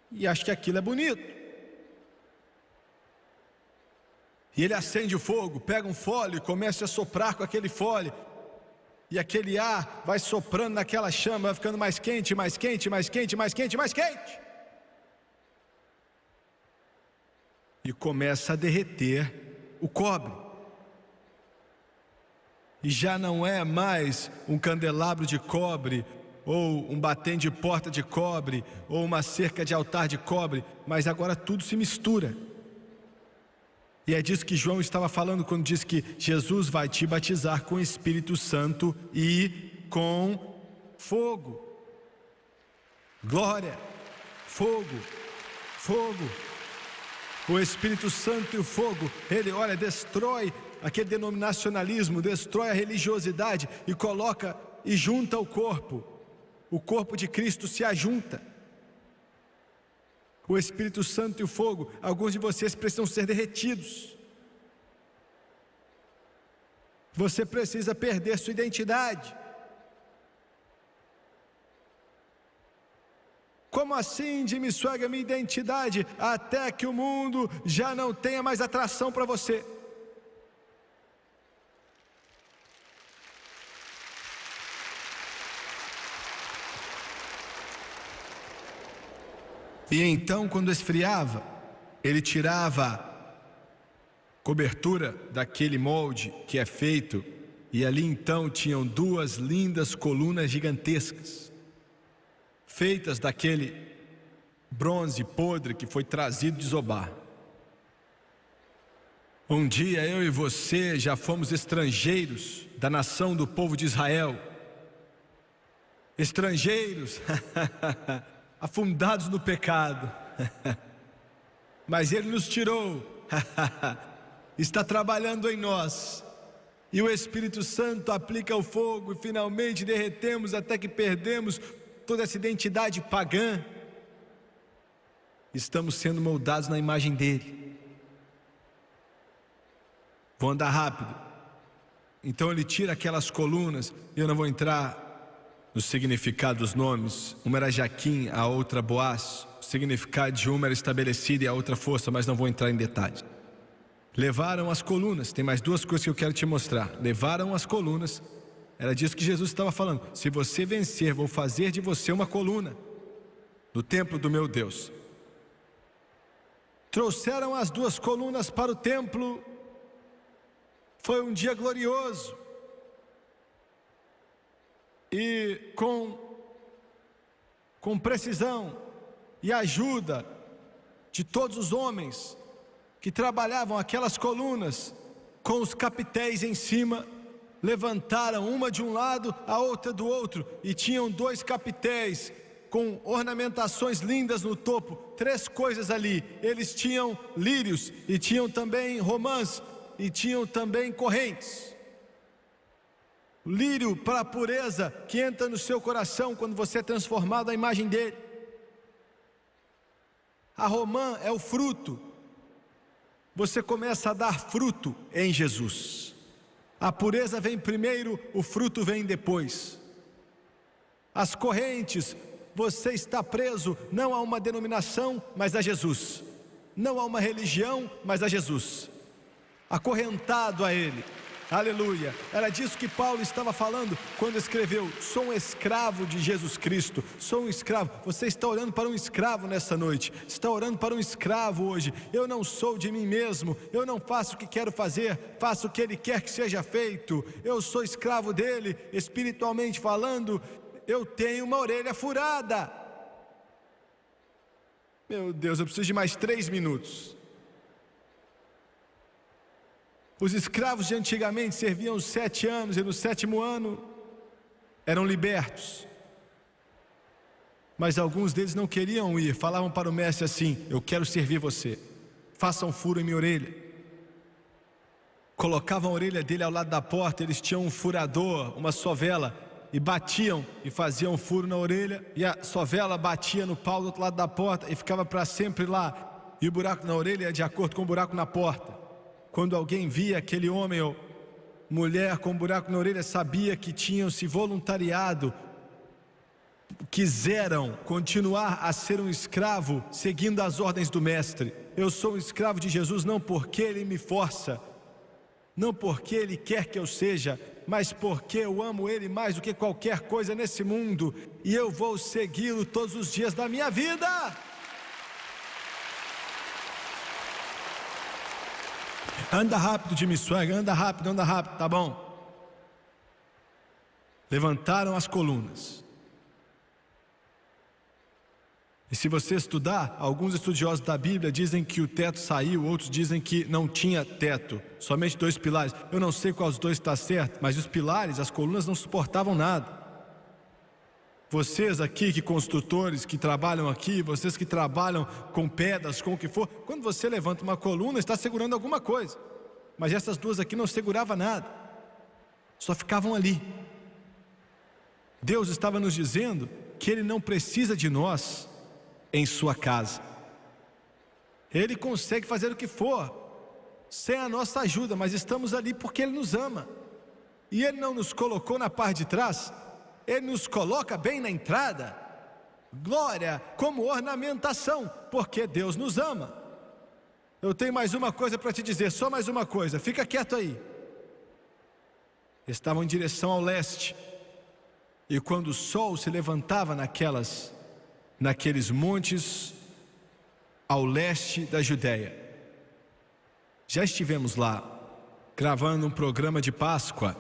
E acha que aquilo é bonito. E ele acende o fogo, pega um fole e começa a soprar com aquele fole. E aquele ar vai soprando naquela chama, vai ficando mais quente, mais quente, mais quente, mais quente, mais quente. E começa a derreter o cobre. E já não é mais um candelabro de cobre, ou um batente de porta de cobre, ou uma cerca de altar de cobre, mas agora tudo se mistura. E é disso que João estava falando quando diz que Jesus vai te batizar com o Espírito Santo e com fogo. Glória, fogo, fogo. O Espírito Santo e o fogo, ele, olha, destrói aquele denominacionalismo, destrói a religiosidade e coloca e junta o corpo. O corpo de Cristo se ajunta. O Espírito Santo e o fogo, alguns de vocês precisam ser derretidos. Você precisa perder sua identidade. Como assim, Jimmy Swaggart, minha identidade? Até que o mundo já não tenha mais atração para você. E então, quando esfriava, ele tirava a cobertura daquele molde que é feito, e ali então tinham 2 lindas colunas gigantescas, feitas daquele bronze podre que foi trazido de Zobá. Um dia eu e você já fomos estrangeiros da nação do povo de Israel. Estrangeiros, afundados no pecado. Mas Ele nos tirou, está trabalhando em nós. E o Espírito Santo aplica o fogo e finalmente derretemos até que perdemos toda essa identidade pagã. Estamos sendo moldados na imagem dEle. Vou andar rápido. Então ele tira aquelas colunas, e eu não vou entrar no significado dos nomes. Uma era Jaquim, a outra Boaz. O significado de uma era estabelecido e a outra força, mas não vou entrar em detalhes. Levaram as colunas. Tem mais 2 coisas que eu quero te mostrar. Levaram as colunas. Era disso que Jesus estava falando. Se você vencer, vou fazer de você uma coluna no templo do meu Deus. Trouxeram as 2 colunas para o templo. Foi um dia glorioso. E com precisão e ajuda de todos os homens que trabalhavam aquelas colunas, com os capitéis em cima, levantaram uma de um lado, a outra do outro, e tinham 2 capitéis com ornamentações lindas no topo. 3 coisas ali. Eles tinham lírios, e tinham também romãs, e tinham também correntes. O lírio para a pureza que entra no seu coração quando você é transformado à imagem dele. A romã é o fruto. Você começa a dar fruto em Jesus. A pureza vem primeiro, o fruto vem depois. As correntes, você está preso não a uma denominação, mas a Jesus. Não a uma religião, mas a Jesus. Acorrentado a Ele. Aleluia. Era disso que Paulo estava falando quando escreveu: sou um escravo de Jesus Cristo. Sou um escravo. Você está orando para um escravo nessa noite. Está orando para um escravo hoje. Eu não sou de mim mesmo. Eu não faço o que quero fazer. Faço o que Ele quer que seja feito. Eu sou escravo dele. Espiritualmente falando, eu tenho uma orelha furada. Meu Deus, eu preciso de mais 3 minutos. Os escravos de antigamente serviam 7 anos e no 7º ano eram libertos. Mas alguns deles não queriam ir, falavam para o mestre assim: eu quero servir você, faça um furo em minha orelha. Colocavam a orelha dele ao lado da porta, eles tinham um furador, uma sovela, e batiam e faziam um furo na orelha, e a sovela batia no pau do outro lado da porta e ficava para sempre lá. E o buraco na orelha é de acordo com o buraco na porta. Quando alguém via aquele homem ou mulher com um buraco na orelha, sabia que tinham se voluntariado, quiseram continuar a ser um escravo, seguindo as ordens do mestre. Eu sou um escravo de Jesus não porque Ele me força, não porque Ele quer que eu seja, mas porque eu amo Ele mais do que qualquer coisa nesse mundo, e eu vou segui-lo todos os dias da minha vida. Anda rápido, Jimmy Swag, anda rápido, tá bom? Levantaram as colunas. E se você estudar, alguns estudiosos da Bíblia dizem que o teto saiu, outros dizem que não tinha teto, somente 2 pilares. Eu não sei qual dos 2 está certo, mas os pilares, as colunas não suportavam nada. Vocês aqui, que construtores, que trabalham aqui, vocês que trabalham com pedras, com o que for, quando você levanta uma coluna, está segurando alguma coisa. Mas essas 2 aqui não seguravam nada, só ficavam ali. Deus estava nos dizendo que Ele não precisa de nós em sua casa. Ele consegue fazer o que for, sem a nossa ajuda, mas estamos ali porque Ele nos ama. E Ele não nos colocou na parte de trás, Ele nos coloca bem na entrada. Glória, como ornamentação, porque Deus nos ama. Eu tenho mais uma coisa para te dizer, só mais uma coisa, fica quieto aí. Estavam em direção ao leste, e quando o sol se levantava naqueles montes ao leste da Judéia. Já estivemos lá, gravando um programa de Páscoa,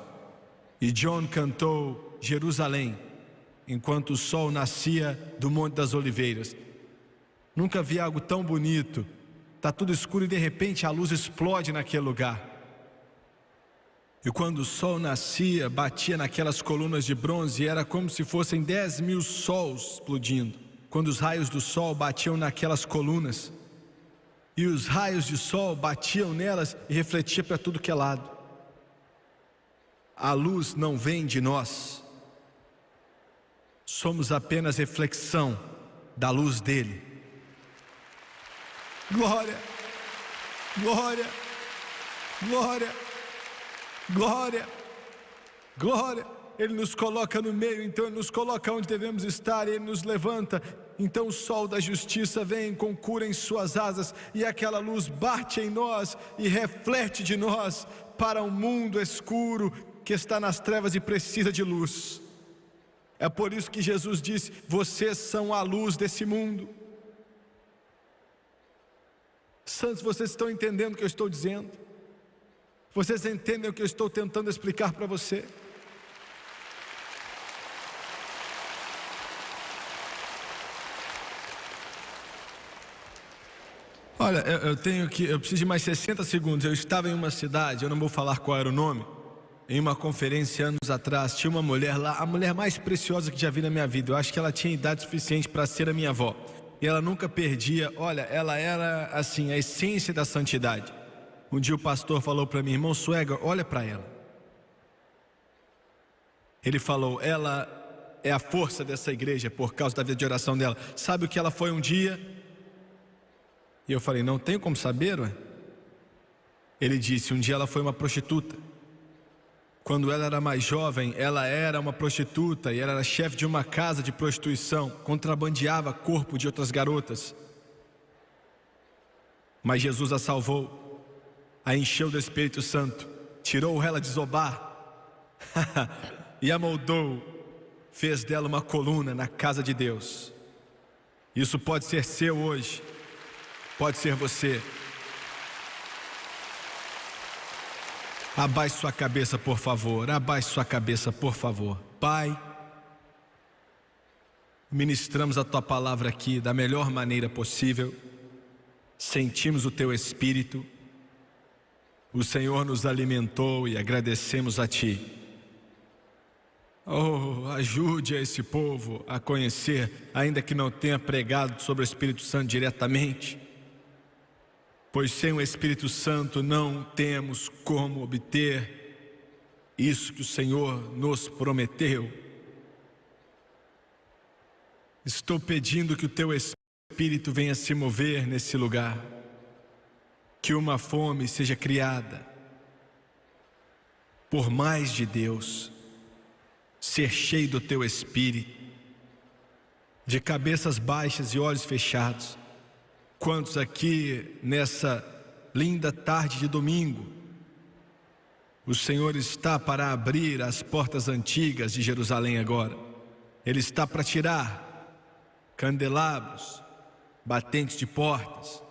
e John cantou Jerusalém, enquanto o sol nascia do Monte das Oliveiras. Nunca vi algo tão bonito. Está tudo escuro e de repente a luz explode naquele lugar. E quando o sol nascia, batia naquelas colunas de bronze, e era como se fossem 10.000 sols explodindo. Quando os raios do sol batiam naquelas colunas, e os raios de sol batiam nelas e refletiam para tudo que é lado. A luz não vem de nós, somos apenas reflexão da luz dele. Glória, glória, glória, glória, glória. Ele nos coloca no meio, então Ele nos coloca onde devemos estar, Ele nos levanta. Então o sol da justiça vem com cura em suas asas, e aquela luz bate em nós e reflete de nós para um mundo escuro. que está nas trevas e precisa de luz. É por isso que Jesus disse: vocês são a luz desse mundo. Santos, vocês estão entendendo o que eu estou dizendo? Vocês entendem o que eu estou tentando explicar para você? Olha, eu preciso de mais 60 segundos. Eu estava em uma cidade, eu não vou falar qual era o nome, em uma conferência anos atrás. Tinha uma mulher lá, a mulher mais preciosa que já vi na minha vida. Eu acho que ela tinha idade suficiente para ser a minha avó. E ela nunca perdia, olha, ela era assim, a essência da santidade. Um dia o pastor falou para mim: irmão Swagger, olha para ela. Ele falou: ela é a força dessa igreja por causa da vida de oração dela. Sabe o que ela foi um dia? E eu falei: não tenho como saber, ué. Ele disse: um dia ela foi uma prostituta. Quando ela era mais jovem, ela era uma prostituta e ela era chefe de uma casa de prostituição, contrabandeava corpo de outras garotas. Mas Jesus a salvou, a encheu do Espírito Santo, tirou ela de Zobar e a moldou, fez dela uma coluna na casa de Deus. Isso pode ser seu hoje, pode ser você. Abaixe sua cabeça, por favor. Abaixe sua cabeça, por favor. Pai, ministramos a Tua palavra aqui da melhor maneira possível. Sentimos o Teu Espírito. O Senhor nos alimentou e agradecemos a Ti. Oh, ajude a esse povo a conhecer, ainda que não tenha pregado sobre o Espírito Santo diretamente. Pois sem o Espírito Santo não temos como obter isso que o Senhor nos prometeu. Estou pedindo que o Teu Espírito venha se mover nesse lugar, que uma fome seja criada por mais de Deus, ser cheio do Teu Espírito, de cabeças baixas e olhos fechados. Quantos aqui nessa linda tarde de domingo, o Senhor está para abrir as portas antigas de Jerusalém agora. Ele está para tirar candelabros, batentes de portas,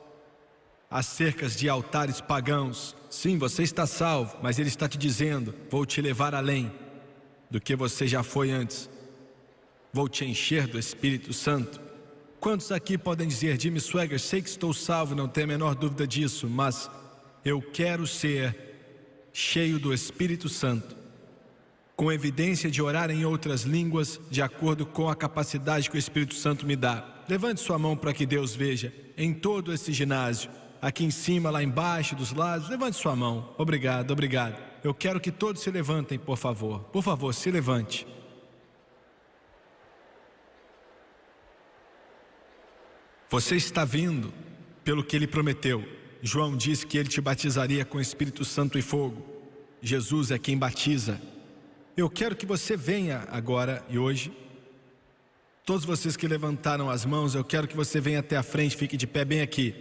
as cercas de altares pagãos. Sim, você está salvo, mas Ele está te dizendo: vou te levar além do que você já foi antes. Vou te encher do Espírito Santo. Quantos aqui podem dizer: Jimmy Swagger, sei que estou salvo, não tenho a menor dúvida disso, mas eu quero ser cheio do Espírito Santo, com evidência de orar em outras línguas, de acordo com a capacidade que o Espírito Santo me dá. Levante sua mão para que Deus veja, em todo esse ginásio, aqui em cima, lá embaixo, dos lados. Levante sua mão. Obrigado, obrigado. Eu quero que todos se levantem, por favor. Por favor, se levante. Você está vindo pelo que Ele prometeu. João disse que Ele te batizaria com Espírito Santo e fogo. Jesus é quem batiza. Eu quero que você venha agora e hoje. Todos vocês que levantaram as mãos, eu quero que você venha até a frente, fique de pé bem aqui.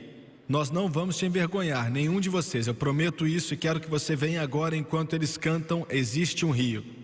Nós não vamos te envergonhar, nenhum de vocês. Eu prometo isso e quero que você venha agora enquanto eles cantam Existe um Rio.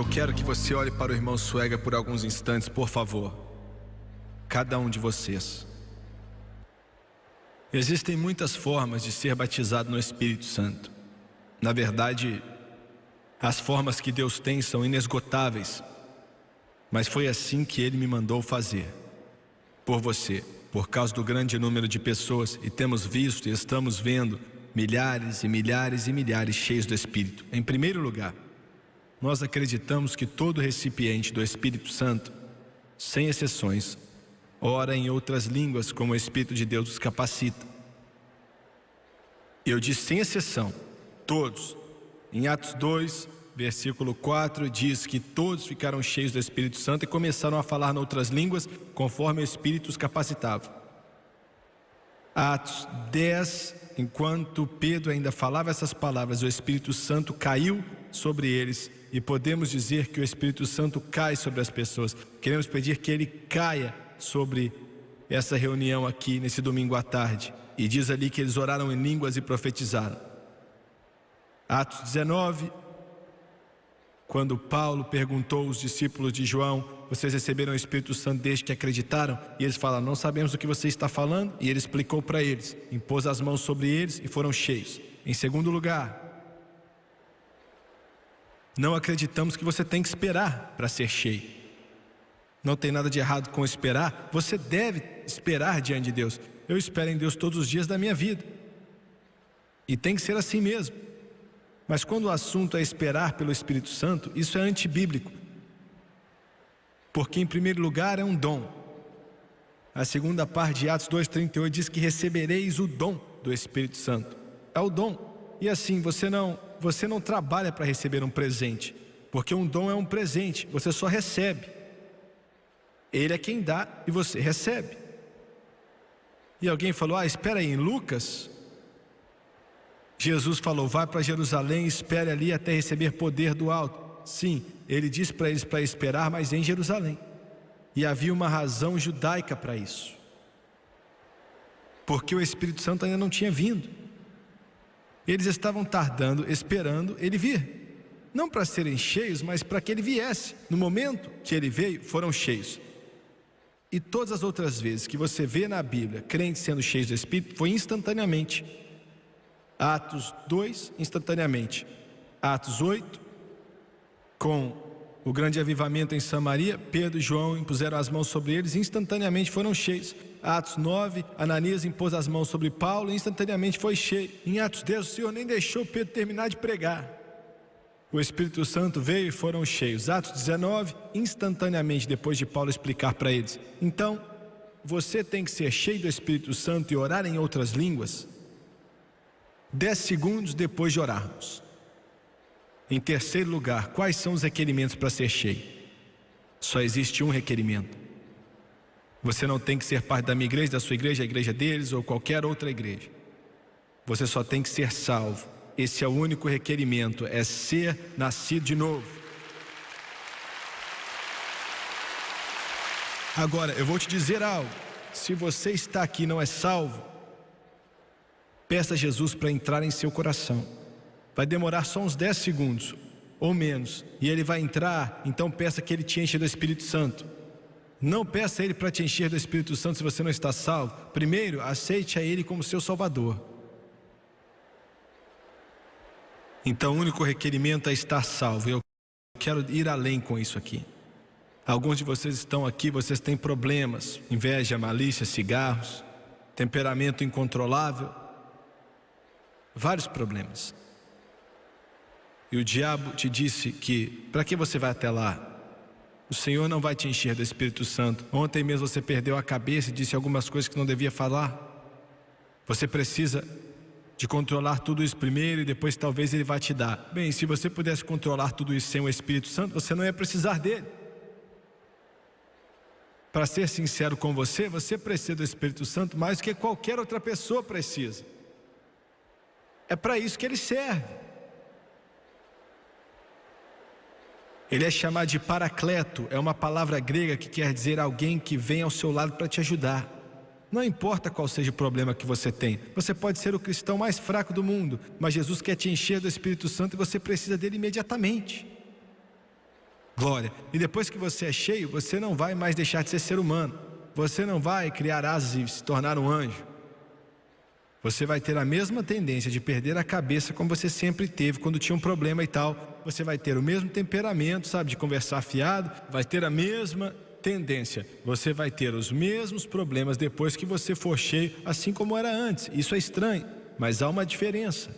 Eu quero que você olhe para o irmão Suega por alguns instantes, por favor. Cada um de vocês. Existem muitas formas de ser batizado no Espírito Santo. Na verdade, as formas que Deus tem são inesgotáveis. Mas foi assim que Ele me mandou fazer. Por você, por causa do grande número de pessoas, e temos visto e estamos vendo milhares e milhares e milhares cheios do Espírito. Em primeiro lugar, nós acreditamos que todo recipiente do Espírito Santo, sem exceções, ora em outras línguas como o Espírito de Deus os capacita. Eu disse sem exceção, todos. Em Atos 2, versículo 4, diz que todos ficaram cheios do Espírito Santo e começaram a falar em outras línguas conforme o Espírito os capacitava. Atos 10, enquanto Pedro ainda falava essas palavras, o Espírito Santo caiu sobre eles. E podemos dizer que o Espírito Santo cai sobre as pessoas. Queremos pedir que Ele caia sobre essa reunião aqui nesse domingo à tarde. E diz ali que eles oraram em línguas e profetizaram. Atos 19, quando Paulo perguntou aos discípulos de João: vocês receberam o Espírito Santo desde que acreditaram? E eles falaram: não sabemos do que você está falando. E ele explicou para eles, impôs as mãos sobre eles e foram cheios. Em segundo lugar, não acreditamos que você tem que esperar para ser cheio. Não tem nada de errado com esperar. Você deve esperar diante de Deus. Eu espero em Deus todos os dias da minha vida. E tem que ser assim mesmo. Mas quando o assunto é esperar pelo Espírito Santo, isso é antibíblico. Porque em primeiro lugar é um dom. A segunda parte de Atos 2,38 diz que recebereis o dom do Espírito Santo. É o dom. E assim, você não trabalha para receber um presente, porque um dom é um presente, você só recebe. Ele é quem dá e você recebe. E alguém falou: espera aí, em Lucas, Jesus falou: vai para Jerusalém, espere ali até receber poder do alto. Sim, ele disse para eles para esperar, mas em Jerusalém. E havia uma razão judaica para isso, porque o Espírito Santo ainda não tinha vindo. Eles estavam tardando, esperando ele vir. Não para serem cheios, mas para que ele viesse. No momento que ele veio, foram cheios. E todas as outras vezes que você vê na Bíblia crentes sendo cheios do Espírito, foi instantaneamente. Atos 2, instantaneamente. Atos 8, com o grande avivamento em Samaria, Pedro e João impuseram as mãos sobre eles, instantaneamente foram cheios. Atos 9, Ananias impôs as mãos sobre Paulo e instantaneamente foi cheio. Em Atos 10, o Senhor nem deixou Pedro terminar de pregar. O Espírito Santo veio e foram cheios. Atos 19, instantaneamente depois de Paulo explicar para eles. Então, você tem que ser cheio do Espírito Santo e orar em outras línguas 10 segundos depois de orarmos. Em terceiro lugar, quais são os requerimentos para ser cheio? Só existe um requerimento. Você não tem que ser parte da minha igreja, da sua igreja, a igreja deles ou qualquer outra igreja. Você só tem que ser salvo. Esse é o único requerimento, é ser nascido de novo. Agora, eu vou te dizer algo. Se você está aqui e não é salvo, peça a Jesus para entrar em seu coração. Vai demorar só uns 10 segundos, ou menos, e ele vai entrar. Então peça que ele te encha do Espírito Santo. Não peça a ele para te encher do Espírito Santo se você não está salvo. Primeiro, aceite a ele como seu Salvador. Então o único requerimento é estar salvo. Eu quero ir além com isso aqui. Alguns de vocês estão aqui, vocês têm problemas: inveja, malícia, cigarros, temperamento incontrolável, vários problemas. E o diabo te disse que, para que você vai até lá? O Senhor não vai te encher do Espírito Santo. Ontem mesmo você perdeu a cabeça e disse algumas coisas que não devia falar. Você precisa de controlar tudo isso primeiro e depois talvez Ele vai te dar. Bem, se você pudesse controlar tudo isso sem o Espírito Santo, você não ia precisar dele. Para ser sincero com você, você precisa do Espírito Santo mais do que qualquer outra pessoa precisa. É para isso que ele serve. Ele é chamado de Paracleto, é uma palavra grega que quer dizer alguém que vem ao seu lado para te ajudar. Não importa qual seja o problema que você tem, você pode ser o cristão mais fraco do mundo, mas Jesus quer te encher do Espírito Santo e você precisa dele imediatamente. Glória. E depois que você é cheio, você não vai mais deixar de ser humano. Você não vai criar asas e se tornar um anjo. Você vai ter a mesma tendência de perder a cabeça como você sempre teve quando tinha um problema e tal. Você vai ter o mesmo temperamento, sabe, de conversar fiado. Vai ter a mesma tendência. Você vai ter os mesmos problemas depois que você for cheio, assim como era antes. Isso é estranho, mas há uma diferença.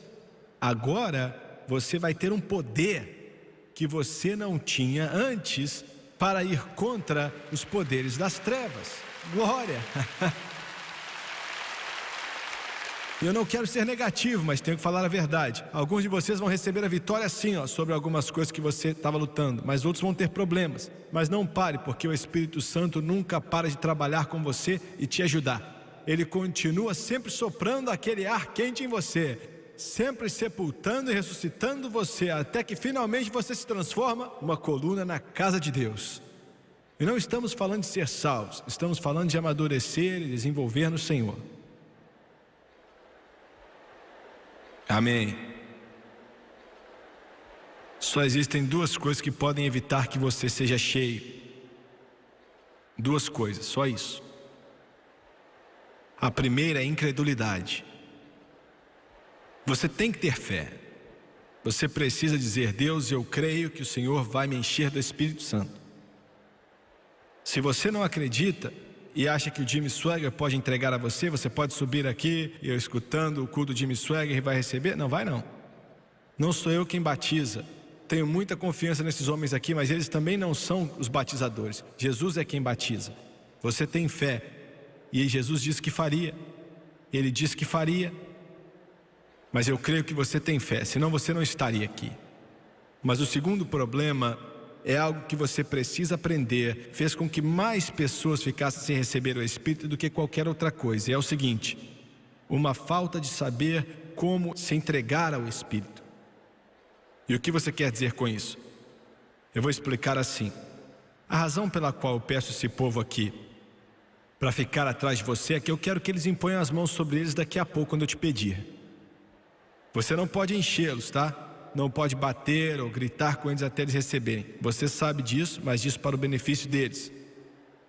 Agora você vai ter um poder que você não tinha antes para ir contra os poderes das trevas. Glória! Eu não quero ser negativo, mas tenho que falar a verdade. Alguns de vocês vão receber a vitória sim, sobre algumas coisas que você estava lutando, mas outros vão ter problemas. Mas não pare, porque o Espírito Santo nunca para de trabalhar com você e te ajudar. Ele continua sempre soprando aquele ar quente em você, sempre sepultando e ressuscitando você, até que finalmente você se transforma uma coluna na casa de Deus. E não estamos falando de ser salvos, estamos falando de amadurecer e desenvolver no Senhor. Amém. Só existem duas coisas que podem evitar que você seja cheio. Duas coisas, só isso. A primeira é a incredulidade. Você tem que ter fé. Você precisa dizer: Deus, eu creio que o Senhor vai me encher do Espírito Santo. Se você não acredita e acha que o Jimmy Swaggart pode entregar a você, você pode subir aqui e eu escutando o culto do Jimmy Swaggart e vai receber? Não vai não. Não sou eu quem batiza. Tenho muita confiança nesses homens aqui, mas eles também não são os batizadores. Jesus é quem batiza. Você tem fé e Jesus disse que faria. Ele disse que faria. Mas eu creio que você tem fé, senão você não estaria aqui. Mas o segundo problema é algo que você precisa aprender. Fez com que mais pessoas ficassem sem receber o Espírito do que qualquer outra coisa. E é o seguinte: uma falta de saber como se entregar ao Espírito. E o que você quer dizer com isso? Eu vou explicar assim. A razão pela qual eu peço esse povo aqui para ficar atrás de você é que eu quero que eles imponham as mãos sobre eles daqui a pouco, quando eu te pedir. Você não pode enchê-los, tá? Não pode bater ou gritar com eles até eles receberem. Você sabe disso, mas disso para o benefício deles.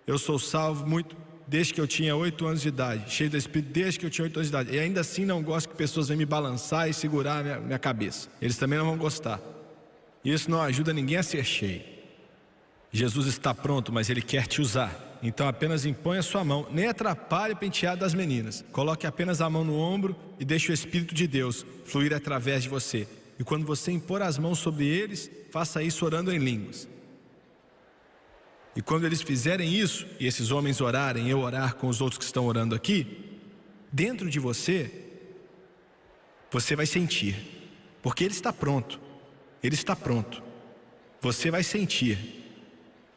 Eu sou salvo muito desde que eu tinha 8 anos de idade, cheio do Espírito desde que eu tinha 8 anos de idade. E ainda assim não gosto que pessoas venham me balançar e segurar a minha cabeça. Eles também não vão gostar. Isso não ajuda ninguém a ser cheio. Jesus está pronto, mas Ele quer te usar. Então apenas impõe a sua mão, nem atrapalhe o penteado das meninas. Coloque apenas a mão no ombro e deixe o Espírito de Deus fluir através de você. E quando você impor as mãos sobre eles, faça isso orando em línguas. E quando eles fizerem isso, e esses homens orarem, eu orar com os outros que estão orando aqui, dentro de você, você vai sentir, porque Ele está pronto. Ele está pronto. Você vai sentir.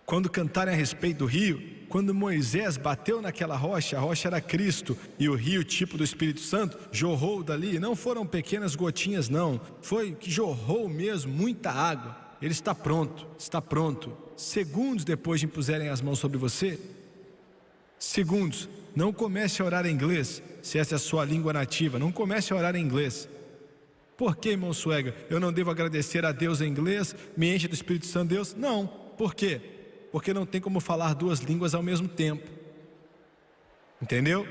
Quando cantarem a respeito do rio, quando Moisés bateu naquela rocha, a rocha era Cristo, e o rio, tipo do Espírito Santo, jorrou dali. Não foram pequenas gotinhas não, foi que jorrou mesmo, muita água. Ele está pronto, está pronto. Segundos depois de impuserem as mãos sobre você, segundos, não comece a orar em inglês, se essa é a sua língua nativa, não comece a orar em inglês. Por que, irmão Swaggart? Eu não devo agradecer a Deus em inglês, me enche do Espírito Santo Deus? Não, por quê? Porque não tem como falar duas línguas ao mesmo tempo. Entendeu?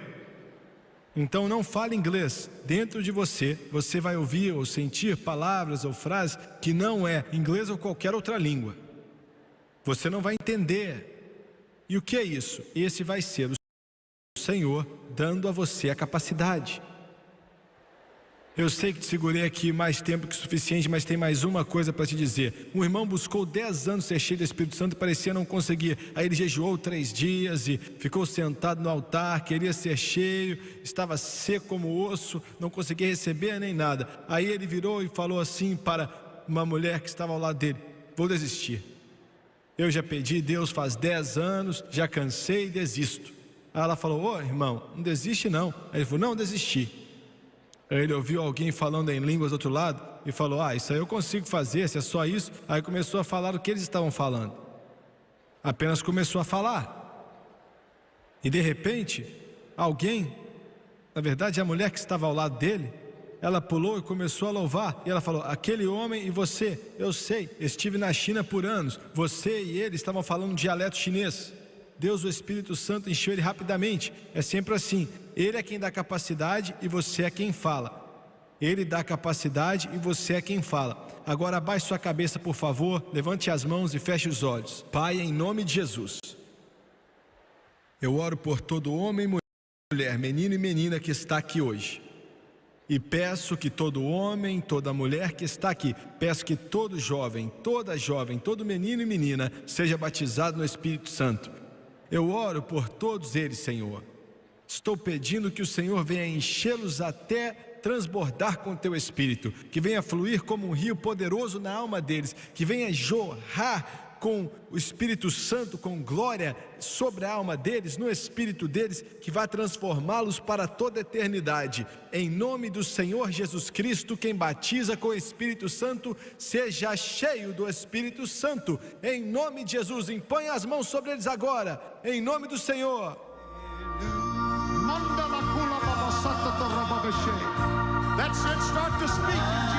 Então não fale inglês. Dentro de você, você vai ouvir ou sentir palavras ou frases que não é inglês ou qualquer outra língua. Você não vai entender. E o que é isso? Esse vai ser o Senhor dando a você a capacidade. Eu sei que te segurei aqui mais tempo que o suficiente, mas tem mais uma coisa para te dizer. Um irmão buscou 10 anos ser cheio do Espírito Santo e parecia não conseguir. Aí ele jejuou 3 dias e ficou sentado no altar, queria ser cheio, estava seco como osso, não conseguia receber nem nada. Aí ele virou e falou assim para uma mulher que estava ao lado dele: vou desistir. Eu já pedi Deus faz 10 anos, já cansei e desisto. Aí ela falou: ô irmão, não desiste não. Aí ele falou: não, desisti. Aí ele ouviu alguém falando em línguas do outro lado e falou: ah, isso aí eu consigo fazer, se é só isso. Aí começou a falar o que eles estavam falando. Apenas começou a falar. E de repente, alguém, na verdade a mulher que estava ao lado dele, Ela pulou e começou a louvar. E ela falou: aquele homem e você, eu sei, estive na China por anos. Você e ele estavam falando dialeto chinês. Deus, o Espírito Santo, encheu ele rapidamente. É sempre assim: ele é quem dá capacidade e você é quem fala. Ele dá capacidade e você é quem fala. Agora abaixe sua cabeça, por favor, levante as mãos e feche os olhos. Pai, em nome de Jesus, eu oro por todo homem e mulher, menino e menina que está aqui hoje. E peço que todo homem, toda mulher que está aqui, peço que todo jovem, todo menino e menina seja batizado no Espírito Santo. Eu oro por todos eles, Senhor. Estou pedindo que o Senhor venha enchê-los até transbordar com o teu Espírito, que venha fluir como um rio poderoso na alma deles, que venha jorrar com o Espírito Santo, com glória sobre a alma deles, no espírito deles, que vai transformá-los para toda a eternidade. Em nome do Senhor Jesus Cristo, quem batiza com o Espírito Santo, seja cheio do Espírito Santo. Em nome de Jesus, impõe as mãos sobre eles agora, em nome do Senhor. That's it, start to speak.